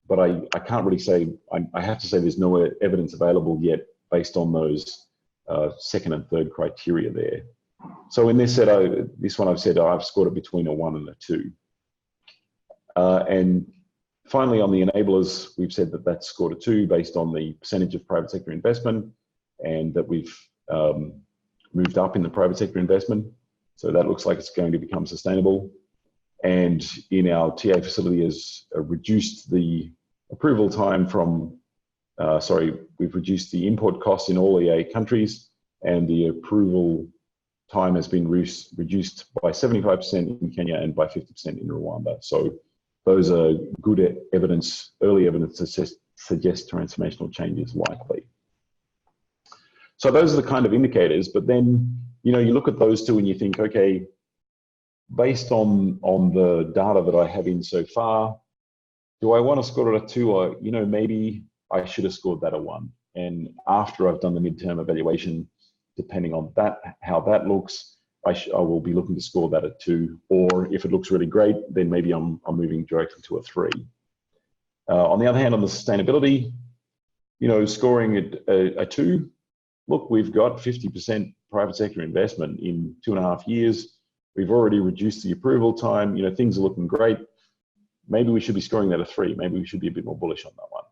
but I can't really say, I have to say there's no evidence available yet based on those 2nd and 3rd criteria there. So in this one I've said I've scored it between a 1 and a 2. And finally on the enablers, we've said that that's scored a 2 based on the percentage of private sector investment, and that we've moved up in the private sector investment. So that looks like it's going to become sustainable. And in our TA facility has reduced the approval time from, we've reduced the import costs in all EA countries, and the approval time has been reduced by 75% in Kenya and by 50% in Rwanda. So those are good evidence, early evidence to suggest transformational change is likely. So those are the kind of indicators, but then, you look at those 2 and you think, okay, based on the data that I have in so far, do I want to score it a 2, or, maybe I should have scored that a 1. And after I've done the midterm evaluation, depending on that, how that looks, I will be looking to score that a 2, or if it looks really great, then maybe I'm moving directly to a 3. On the other hand, on the sustainability, scoring it a 2, look, we've got 50% private sector investment in 2.5 years. We've already reduced the approval time. Things are looking great. Maybe we should be scoring that a 3. Maybe we should be a bit more bullish on that one.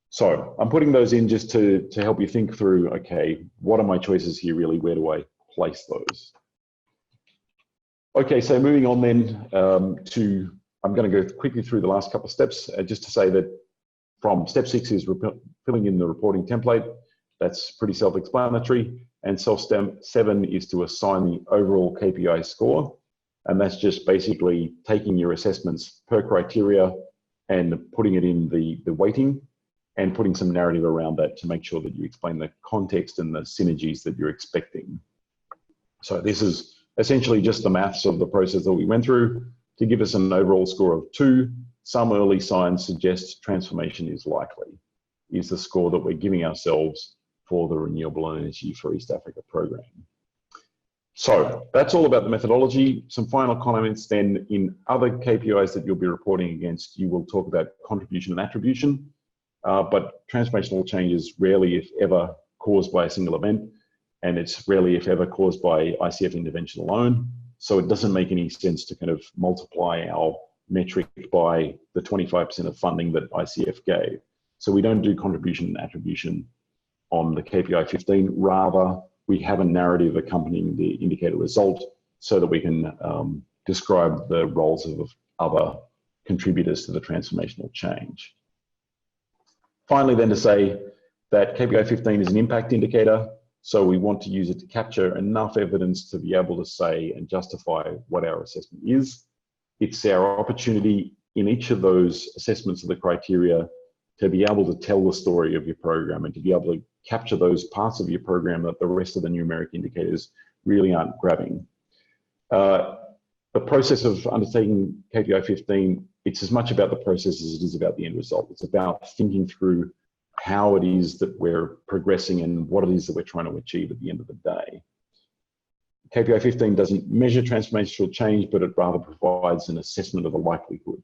So I'm putting those in just to help you think through, okay, what are my choices here really? Where do I place those? Okay, so moving on then I'm going to go quickly through the last couple of steps, just to say that from step 6 is filling in the reporting template. That's pretty self-explanatory. And step 7 is to assign the overall KPI score. And that's just basically taking your assessments per criteria and putting it in the weighting, and putting some narrative around that to make sure that you explain the context and the synergies that you're expecting. So this is essentially just the maths of the process that we went through to give us an overall score of 2. Some early signs suggest transformation is likely, is the score that we're giving ourselves for the Renewable Energy for East Africa program. So that's all about the methodology. Some final comments then. In other KPIs that you'll be reporting against, you will talk about contribution and attribution. But transformational change is rarely, if ever, caused by a single event, and it's rarely, if ever, caused by ICF intervention alone. So it doesn't make any sense to kind of multiply our metric by the 25% of funding that ICF gave. So we don't do contribution and attribution on the KPI 15. Rather, we have a narrative accompanying the indicator result so that we can describe the roles of other contributors to the transformational change. Finally, then, to say that KPI 15 is an impact indicator. So we want to use it to capture enough evidence to be able to say and justify what our assessment is. It's our opportunity in each of those assessments of the criteria to be able to tell the story of your program and to be able to capture those parts of your program that the rest of the numeric indicators really aren't grabbing. The process of undertaking KPI 15, it's as much about the process as it is about the end result. It's about thinking through how it is that we're progressing and what it is that we're trying to achieve at the end of the day. KPI 15 doesn't measure transformational change, but it rather provides an assessment of the likelihood.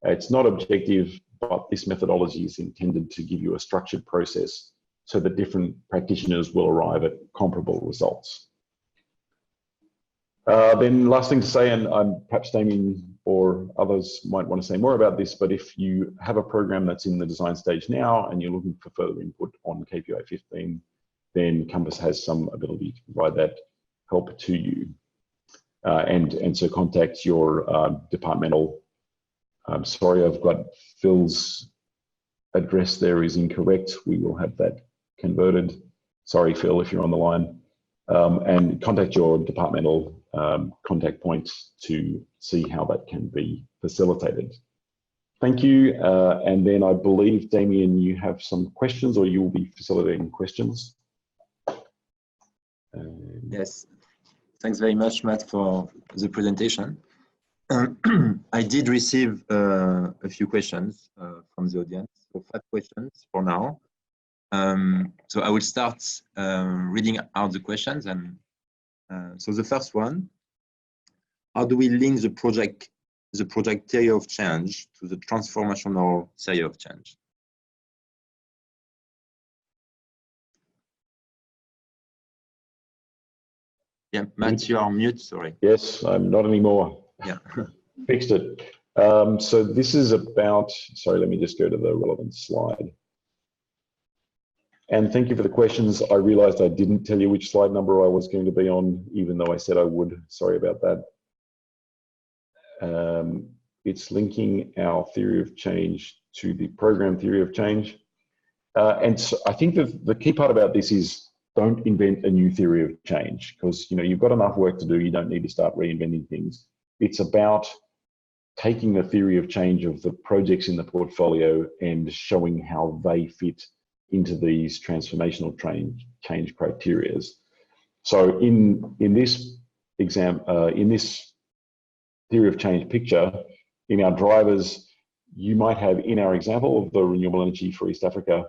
It's not objective, but this methodology is intended to give you a structured process so that different practitioners will arrive at comparable results. Then last thing to say, and perhaps Damien or others might want to say more about this, but if you have a program that's in the design stage now and you're looking for further input on KPI 15, then Compass has some ability to provide that help to you. And so contact your departmental. I'm sorry, I've got Phil's address there is incorrect. We will have that converted. Sorry, Phil, if you're on the line. And contact your departmental contact points to see how that can be facilitated. Thank you. And then I believe, Damien, you have some questions, or you will be facilitating questions. Yes. Thanks very much, Matt, for the presentation. I did receive a few questions from the audience, so 5 questions for now. So I will start reading out the questions. And so the first one: how do we link the project theory of change to the transformational theory of change? Yeah, Matt, you are on mute, sorry. Yes, I'm not anymore. Yeah. Fixed it. So this is about, sorry, let me just go to the relevant slide. And thank you for the questions. I realized I didn't tell you which slide number I was going to be on, even though I said I would. Sorry about that. It's linking our theory of change to the program theory of change. And so I think that the key part about this is don't invent a new theory of change, because you've got enough work to do. You don't need to start reinventing things. It's about taking the theory of change of the projects in the portfolio and showing how they fit into these transformational change criteria. So in this in this theory of change picture, in our drivers, you might have, in our example of the renewable energy for East Africa,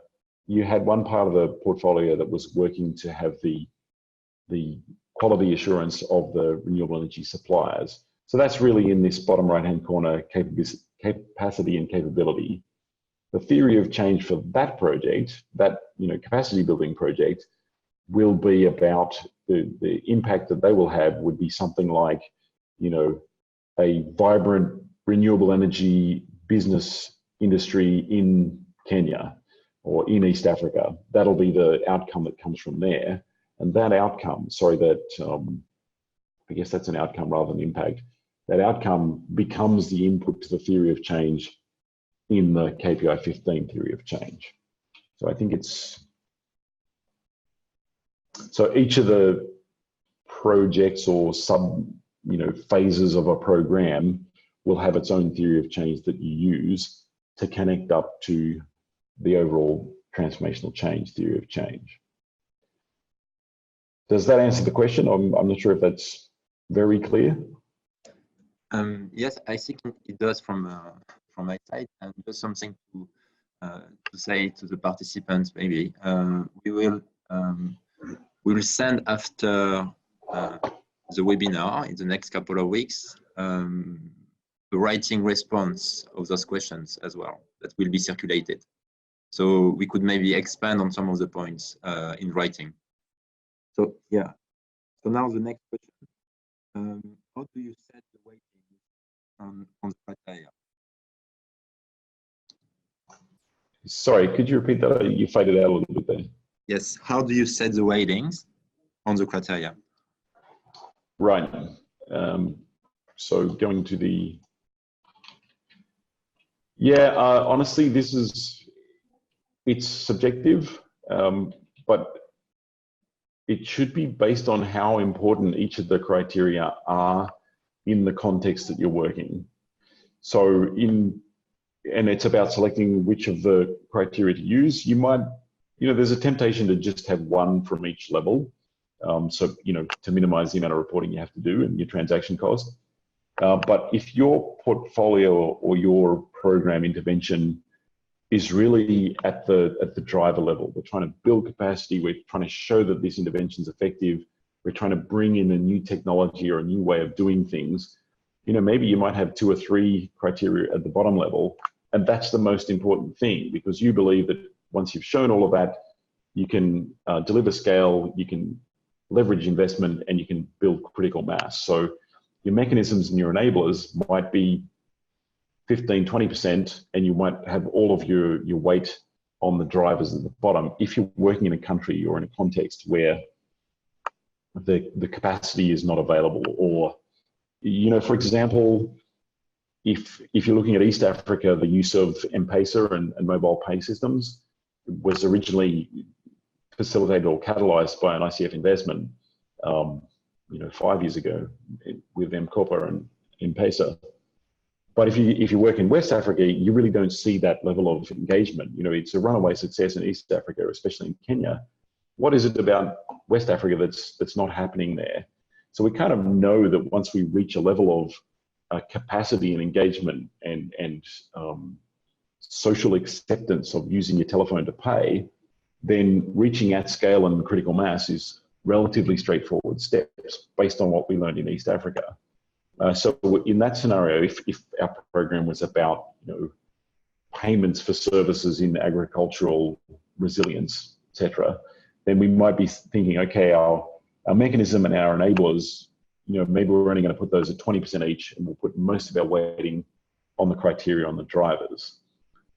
you had one part of the portfolio that was working to have the quality assurance of the renewable energy suppliers. So that's really in this bottom right-hand corner, capacity and capability. The theory of change for that project, that capacity building project, will be about the impact that they will have would be something like, a vibrant renewable energy business industry in Kenya or in East Africa. That'll be the outcome that comes from there. And that outcome, I guess that's an outcome rather than impact. That outcome becomes the input to the theory of change in the KPI 15 theory of change. So I think so each of the projects or phases of a program will have its own theory of change that you use to connect up to the overall transformational change theory of change. Does that answer the question? I'm not sure if that's very clear. Yes, I think it does from my side, and just something to say to the participants. Maybe we will send after the webinar in the next couple of weeks the writing response of those questions as well that will be circulated. So we could maybe expand on some of the points in writing. So yeah. So now the next question: how do you set the weighting on the criteria? Sorry, could you repeat that? You faded out a little bit there. Yes. How do you set the weightings on the criteria? Right. So going to the, honestly, it's subjective, but it should be based on how important each of the criteria are in the context that you're working. So and it's about selecting which of the criteria to use. You might, there's a temptation to just have one from each level. So, to minimize the amount of reporting you have to do and your transaction cost. But if your portfolio or your program intervention is really at the driver level, we're trying to build capacity, we're trying to show that this intervention is effective, we're trying to bring in a new technology or a new way of doing things, maybe you might have 2 or 3 criteria at the bottom level, and that's the most important thing, because you believe that once you've shown all of that, you can deliver scale, you can leverage investment, and you can build critical mass. So your mechanisms and your enablers might be 15, 20%, and you might have all of your weight on the drivers at the bottom if you're working in a country or in a context where the capacity is not available. Or, for example, if you're looking at East Africa, the use of M-Pesa and mobile pay systems was originally facilitated or catalyzed by an ICF investment, 5 years ago with M-Copa and M-Pesa. But if you work in West Africa, you really don't see that level of engagement. It's a runaway success in East Africa, especially in Kenya. What is it about West Africa that's not happening there? So we kind of know that once we reach a level of capacity and engagement and social acceptance of using your telephone to pay, then reaching at scale and critical mass is relatively straightforward steps based on what we learned in East Africa. So in that scenario, if our program was about payments for services in agricultural resilience, etc., then we might be thinking, okay, our mechanism and our enablers, maybe we're only going to put those at 20% each, and we'll put most of our weighting on the criteria on the drivers.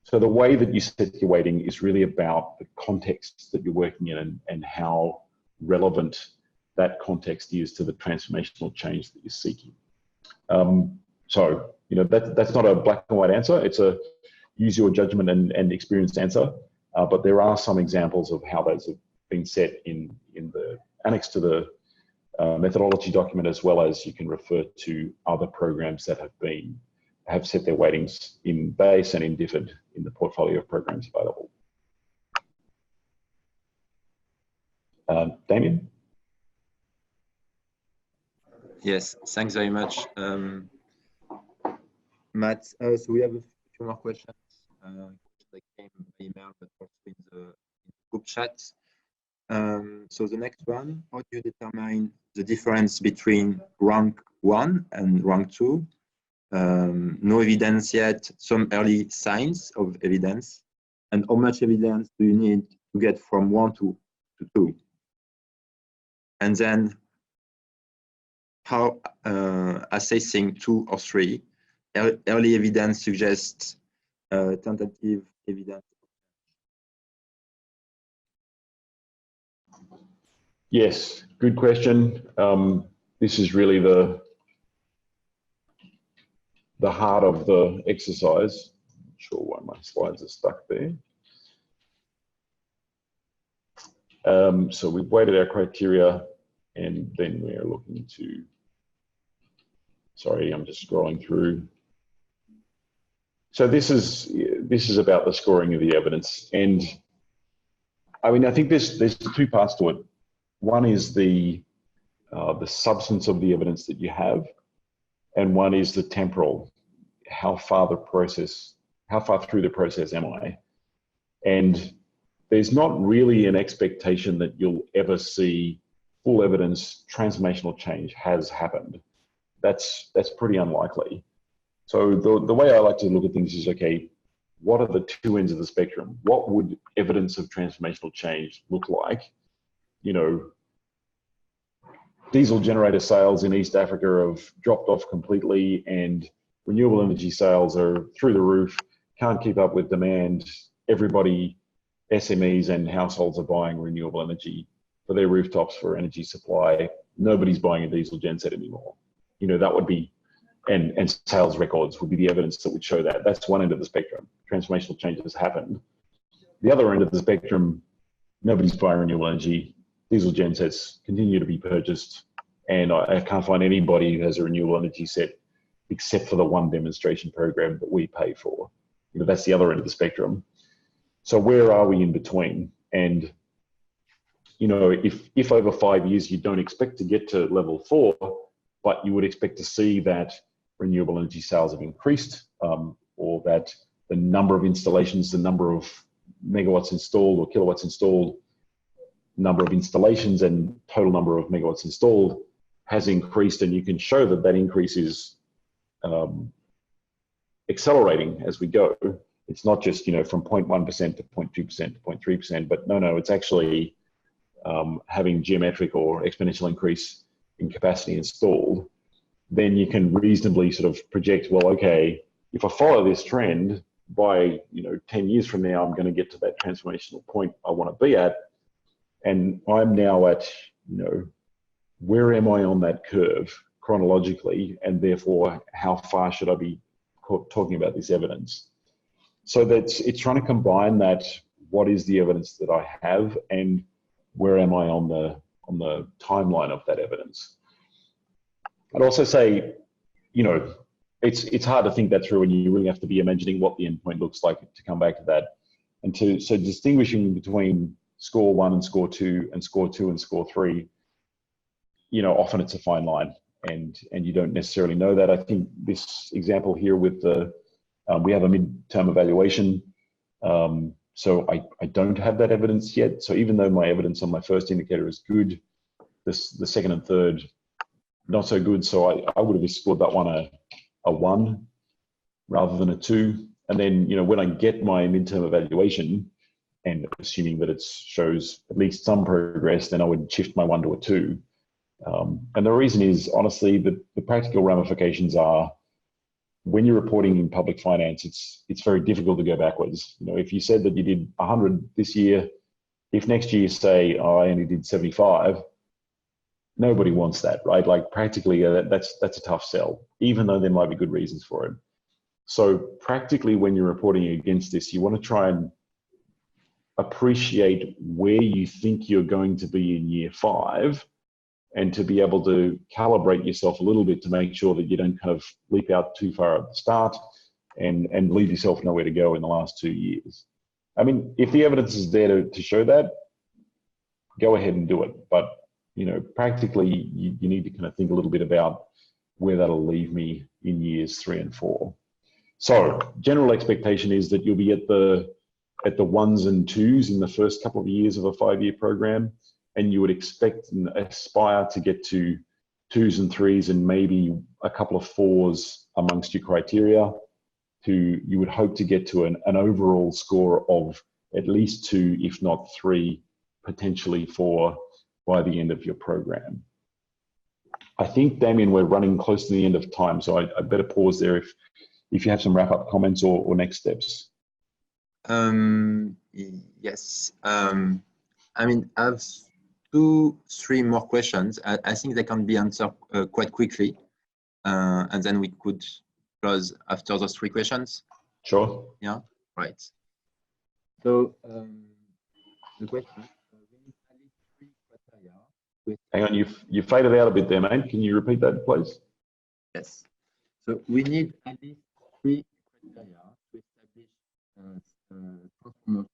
So the way that you set your weighting is really about the context that you're working in and how relevant that context is to the transformational change that you're seeking. So, that's not a black and white answer. It's a use your judgment and experienced answer. But there are some examples of how those have been set in the annex to the methodology document, as well as you can refer to other programs that have set their weightings in base and in differed in the portfolio of programs available. Damien? Yes, thanks very much, Matt. So we have a few more questions that came by email, but also in the group chat. So the next one: how do you determine the difference between rank 1 and rank 2? No evidence yet, some early signs of evidence, and how much evidence do you need to get from 1 to 2? And then how assessing 2 or 3? Early evidence suggests tentative evidence. Yes, good question. This is really the heart of the exercise. I'm not sure why my slides are stuck there. So we've weighted our criteria, and then we're looking to, sorry, I'm just scrolling through. So this is about the scoring of the evidence. And I mean, I think there's 2 parts to it. One is the substance of the evidence that you have, and one is the temporal. How far through the process am I? And there's not really an expectation that you'll ever see full evidence transformational change has happened. That's pretty unlikely. So the way I like to look at things is, okay, what are the 2 ends of the spectrum? What would evidence of transformational change look like? Diesel generator sales in East Africa have dropped off completely, and renewable energy sales are through the roof, can't keep up with demand. Everybody, SMEs and households are buying renewable energy for their rooftops for energy supply. Nobody's buying a diesel genset anymore. That would be, and sales records would be the evidence that would show that. That's one end of the spectrum. Transformational change has happened. The other end of the spectrum, nobody's buying renewable energy. diesel gen sets continue to be purchased, and I can't find anybody who has a renewable energy set except for the one demonstration program that we pay for. You know, that's the other end of the spectrum. So where are we in between? And you know, if over 5 years you don't expect to get to level 4, but you would expect to see that renewable energy sales have increased, or that the number of installations, the number of megawatts installed or kilowatts installed, number of installations and total number of megawatts installed has increased, and you can show that that increase is accelerating as we go. It's not just, you know, from 0.1% to 0.2% to 0.3%, but no, it's actually having geometric or exponential increase in capacity installed. Then you can reasonably sort of project, well, okay, if I follow this trend, by 10 years from now, I'm going to get to that transformational point I want to be at, and I'm now at, where am I on that curve chronologically, and therefore how far should I be talking about this evidence? So it's trying to combine that, what is the evidence that I have, and where am I on the timeline of that evidence. I'd also say, it's hard to think that through, and you really have to be imagining what the endpoint looks like to come back to that. And so distinguishing between score 1 and score 2 and score 2 and score 3, often it's a fine line, and you don't necessarily know that. I think this example here with we have a midterm evaluation. So I don't have that evidence yet. So even though my evidence on my first indicator is good, the second and third, not so good. So I would have scored that one a 1 rather than a 2. And then, when I get my midterm evaluation, and assuming that it shows at least some progress, then I would shift my 1 to a 2. And the reason is, honestly, the practical ramifications are, when you're reporting in public finance, it's very difficult to go backwards. If you said that you did 100 this year, if next year you say, oh, I only did 75, nobody wants that, right? Like, practically, that's a tough sell, even though there might be good reasons for it. So practically, when you're reporting against this, you want to try and appreciate where you think you're going to be in year 5, and to be able to calibrate yourself a little bit to make sure that you don't kind of leap out too far at the start and leave yourself nowhere to go in the last 2 years. I mean, if the evidence is there to show that, go ahead and do it. But, practically, you need to kind of think a little bit about where that'll leave me in years 3 and 4. So general expectation is that you'll be at the 1s and 2s in the first couple of years of a 5-year program, and you would expect and aspire to get to 2s and 3s and maybe a couple of 4s amongst your criteria. You would hope to get to an overall score of at least 2, if not 3, potentially 4 by the end of your program. I think, Damien, we're running close to the end of time, so I better pause there if you have some wrap-up comments or next steps. Yes. I mean, I have 2-3 more questions. I think they can be answered quite quickly, and then we could close after those 3 questions. Sure. Yeah. Right. So the question: we need at least 3 criteria. Hang on, you faded out a bit there, mate. Can you repeat that, please? Yes. So we need at least 3 criteria to establish transformational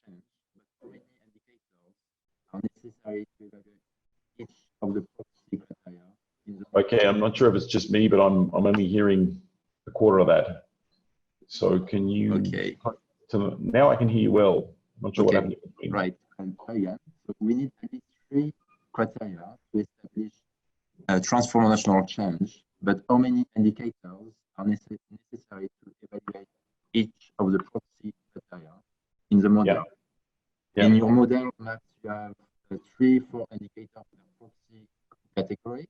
change. But how many indicators are necessary to evaluate each of the proxy criteria? Okay, I'm not sure if it's just me, but I'm only hearing a quarter of that. So can you? Okay. Now I can hear you well. I'm not sure what happened. Right. And try again. So we need at least 3 criteria to establish transformational change. But how many indicators are necessary to evaluate each of the proxy criteria in the model? Yeah. In your model, Max, you have 3-4 indicators in the proxy category.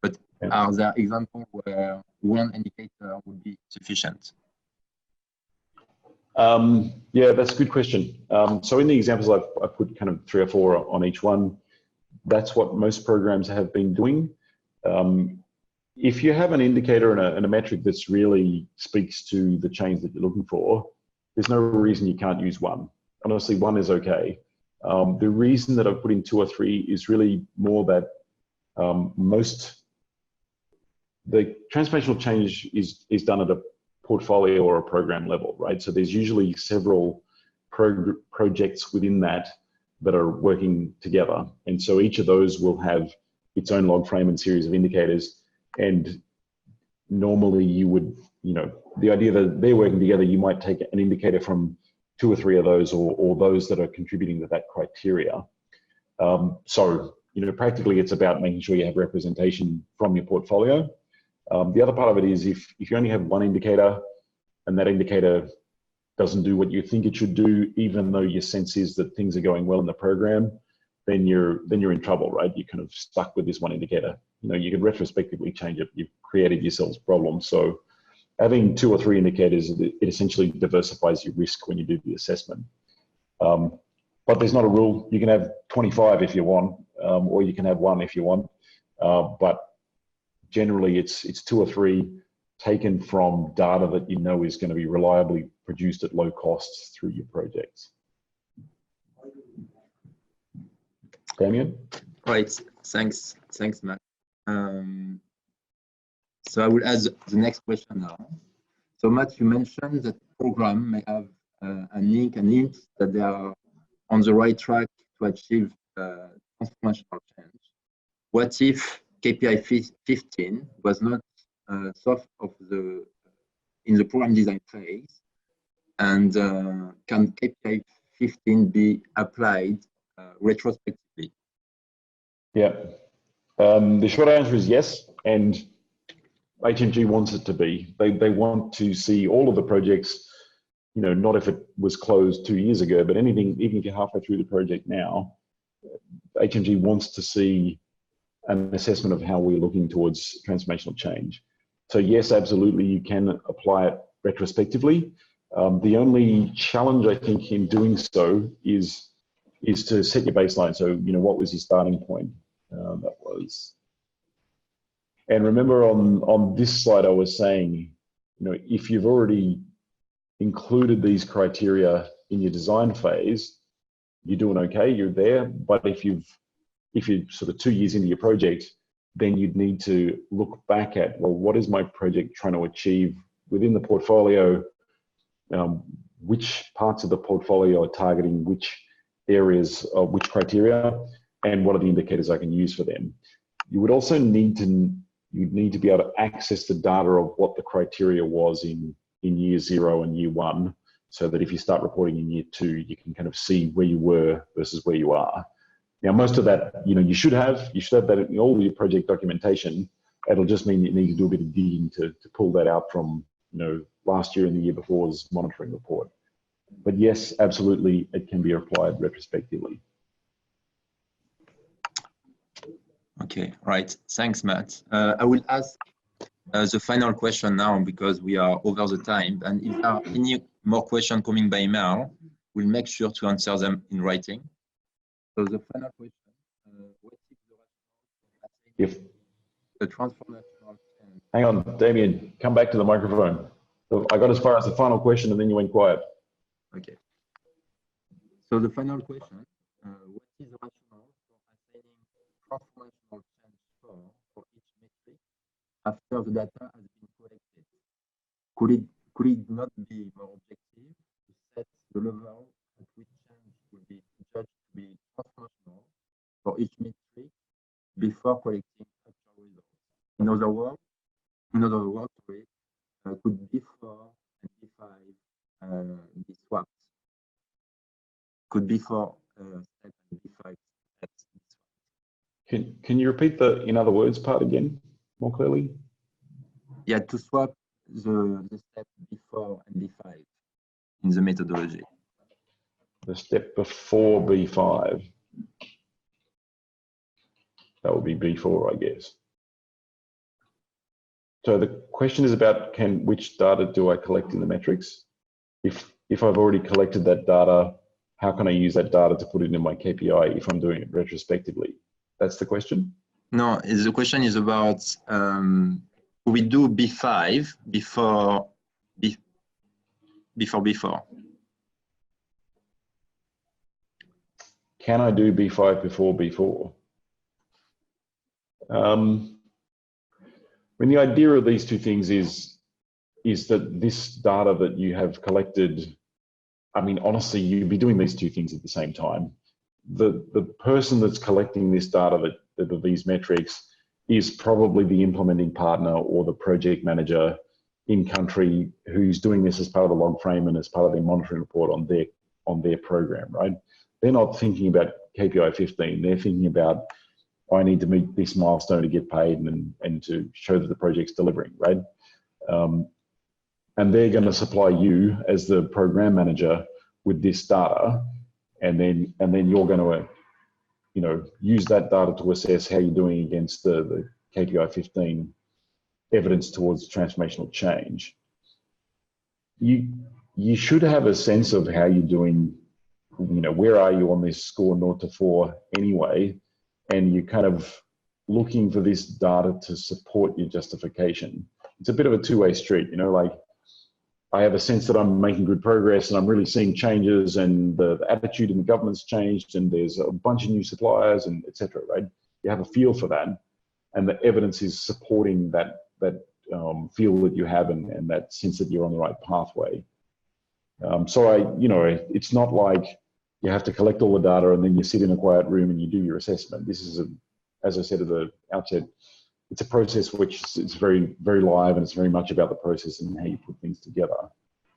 But are there examples where 1 indicator would be sufficient? Yeah, that's a good question. So in the examples, I put kind of 3 or 4 on each one. That's what most programs have been doing. If you have an indicator and a metric that's really speaks to the change that you're looking for, there's no reason you can't use 1. Honestly, 1 is okay. The reason that I've put in 2 or 3 is really more that the transformational change is done at a portfolio or a program level, right? So there's usually several projects within that are working together. And so each of those will have its own log frame and series of indicators. And normally you would, the idea that they're working together, you might take an indicator from 2 or 3 of those or those that are contributing to that criteria. So, practically it's about making sure you have representation from your portfolio. The other part of it is if you only have one indicator and that indicator doesn't do what you think it should do, even though your sense is that things are going well in the program, then you're in trouble, right? You're kind of stuck with this one indicator. You can retrospectively change it. You've created yourselves problems. So having 2 or 3 indicators, it essentially diversifies your risk when you do the assessment. But there's not a rule. You can have 25 if you want, or you can have 1 if you want. But generally it's 2 or 3 taken from data that is going to be reliably produced at low costs through your projects. Damien? Right, thanks, Matt. So I will ask the next question now. So Matt, you mentioned that program may have a link and hint that they are on the right track to achieve transformational change. What if KPI 15 was not soft in the program design phase, and can KPI 15 be applied retrospectively? Yeah, the short answer is yes, and HMG wants it to be. They want to see all of the projects, not if it was closed 2 years ago, but anything, even if you're halfway through the project now, HMG wants to see an assessment of how we're looking towards transformational change. So yes, absolutely, you can apply it retrospectively. The only challenge, I think, in doing so is to set your baseline. So, what was your starting point? That was, and remember on this slide, I was saying, if you've already included these criteria in your design phase, you're doing okay, you're there. But if you're sort of 2 years into your project, then you'd need to look back at, well, what is my project trying to achieve within the portfolio? Which parts of the portfolio are targeting which areas of which criteria, and what are the indicators I can use for them? You would also need to be able to access the data of what the criteria was in year 0 and year 1, so that if you start reporting in year 2, you can kind of see where you were versus where you are. Now, most of that, you should have that in all your project documentation. It'll just mean you need to do a bit of digging to pull that out from, last year and the year before's monitoring report. But yes, absolutely, it can be applied retrospectively. Okay, right. Thanks, Matt. I will ask the final question now because we are over the time. And if there are any more questions coming by email, we'll make sure to answer them in writing. So the final question, what is the rationale for the transformational change? Hang on, Damien, come back to the microphone. So I got as far as the final question and then you went quiet. Okay. So the final question, what is the rationale for assigning transformational change score for each metric after the data has been collected? Could it not be more objective to set the level at which change will be judged to be transformational for each metric before collecting actual results? In other words, could B4 and B5 be swapped? Could B4 step and B5 steps be swapped? Can you repeat the in other words part again more clearly? Yeah, to swap the step B4 and B5 in the methodology. The step before B5. That would be B4, I guess. So the question is about which data do I collect in the metrics? If I've already collected that data, how can I use that data to put it in my KPI if I'm doing it retrospectively? That's the question? No, the question is about we do B5 before B4. can I do B5 before B4? When the idea of these two things is that this data that you have collected, I mean, honestly, you'd be doing these two things at the same time. The person that's collecting this data, these metrics, is probably the implementing partner or the project manager in country who's doing this as part of the log frame and as part of their monitoring report on their program, right? They're not thinking about KPI 15. They're thinking about, I need to meet this milestone to get paid and to show that the project's delivering, right? And they're going to supply you as the program manager with this data, and then you're going to, use that data to assess how you're doing against the KPI 15 evidence towards transformational change. You should have a sense of how you're doing. Where are you on this score 0 to 4 anyway? And you're kind of looking for this data to support your justification. It's a bit of a two-way street, like I have a sense that I'm making good progress and I'm really seeing changes, and the attitude in the government's changed, and there's a bunch of new suppliers, and et cetera, right? You have a feel for that, and the evidence is supporting that feel that you have and that sense that you're on the right pathway. It's not like you have to collect all the data and then you sit in a quiet room and you do your assessment. This is, as I said at the outset, it's a process which is very, very live, and it's very much about the process and how you put things together.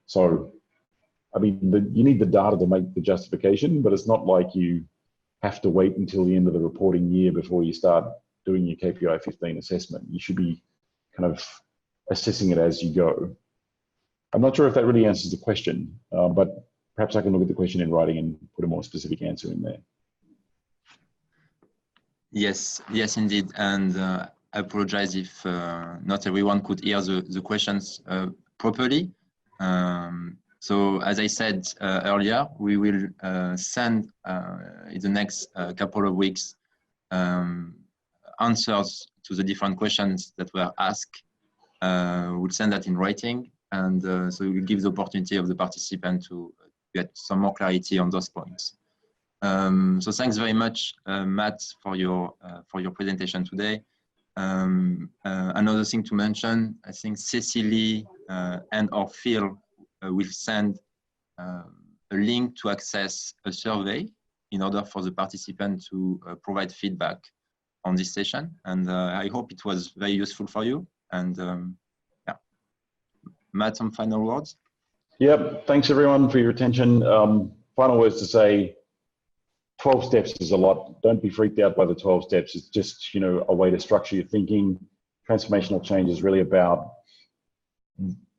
So, I mean, you need the data to make the justification, but it's not like you have to wait until the end of the reporting year before you start doing your KPI 15 assessment. You should be kind of assessing it as you go. I'm not sure if that really answers the question, but perhaps I can look at the question in writing and put a more specific answer in there. Yes, indeed. And I apologize if not everyone could hear the questions properly. So as I said earlier, we will send in the next couple of weeks answers to the different questions that were asked. We'll send that in writing, and so we will give the opportunity of the participant to get some more clarity on those points. So thanks very much, Matt, for your presentation today. Another thing to mention, I think Cecily and or Phil will send a link to access a survey in order for the participant to provide feedback on this session. And I hope it was very useful for you. And yeah, Matt, some final words? Yep, thanks everyone for your attention. Final words to say, 12 steps is a lot. Don't be freaked out by the 12 steps. It's just, a way to structure your thinking. Transformational change is really about,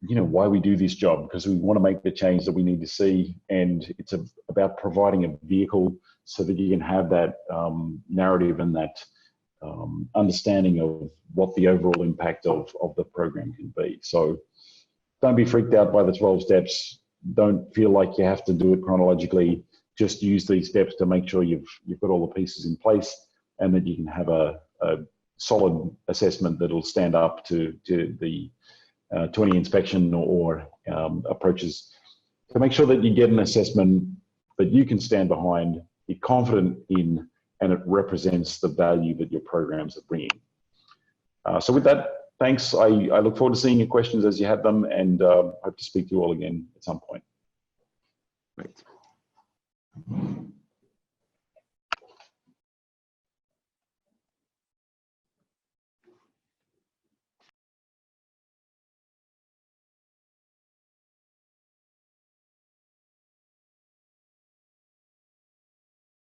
why we do this job, because we want to make the change that we need to see. And it's about providing a vehicle so that you can have that narrative and that understanding of what the overall impact of the program can be. So don't be freaked out by the 12 steps. Don't feel like you have to do it chronologically. Just use these steps to make sure you've got all the pieces in place, and that you can have a solid assessment that'll stand up to the 20 inspection or approaches, to make sure that you get an assessment that you can stand behind, be confident in, and it represents the value that your programs are bringing. So with that, thanks. I look forward to seeing your questions as you have them, and hope to speak to you all again at some point. Great.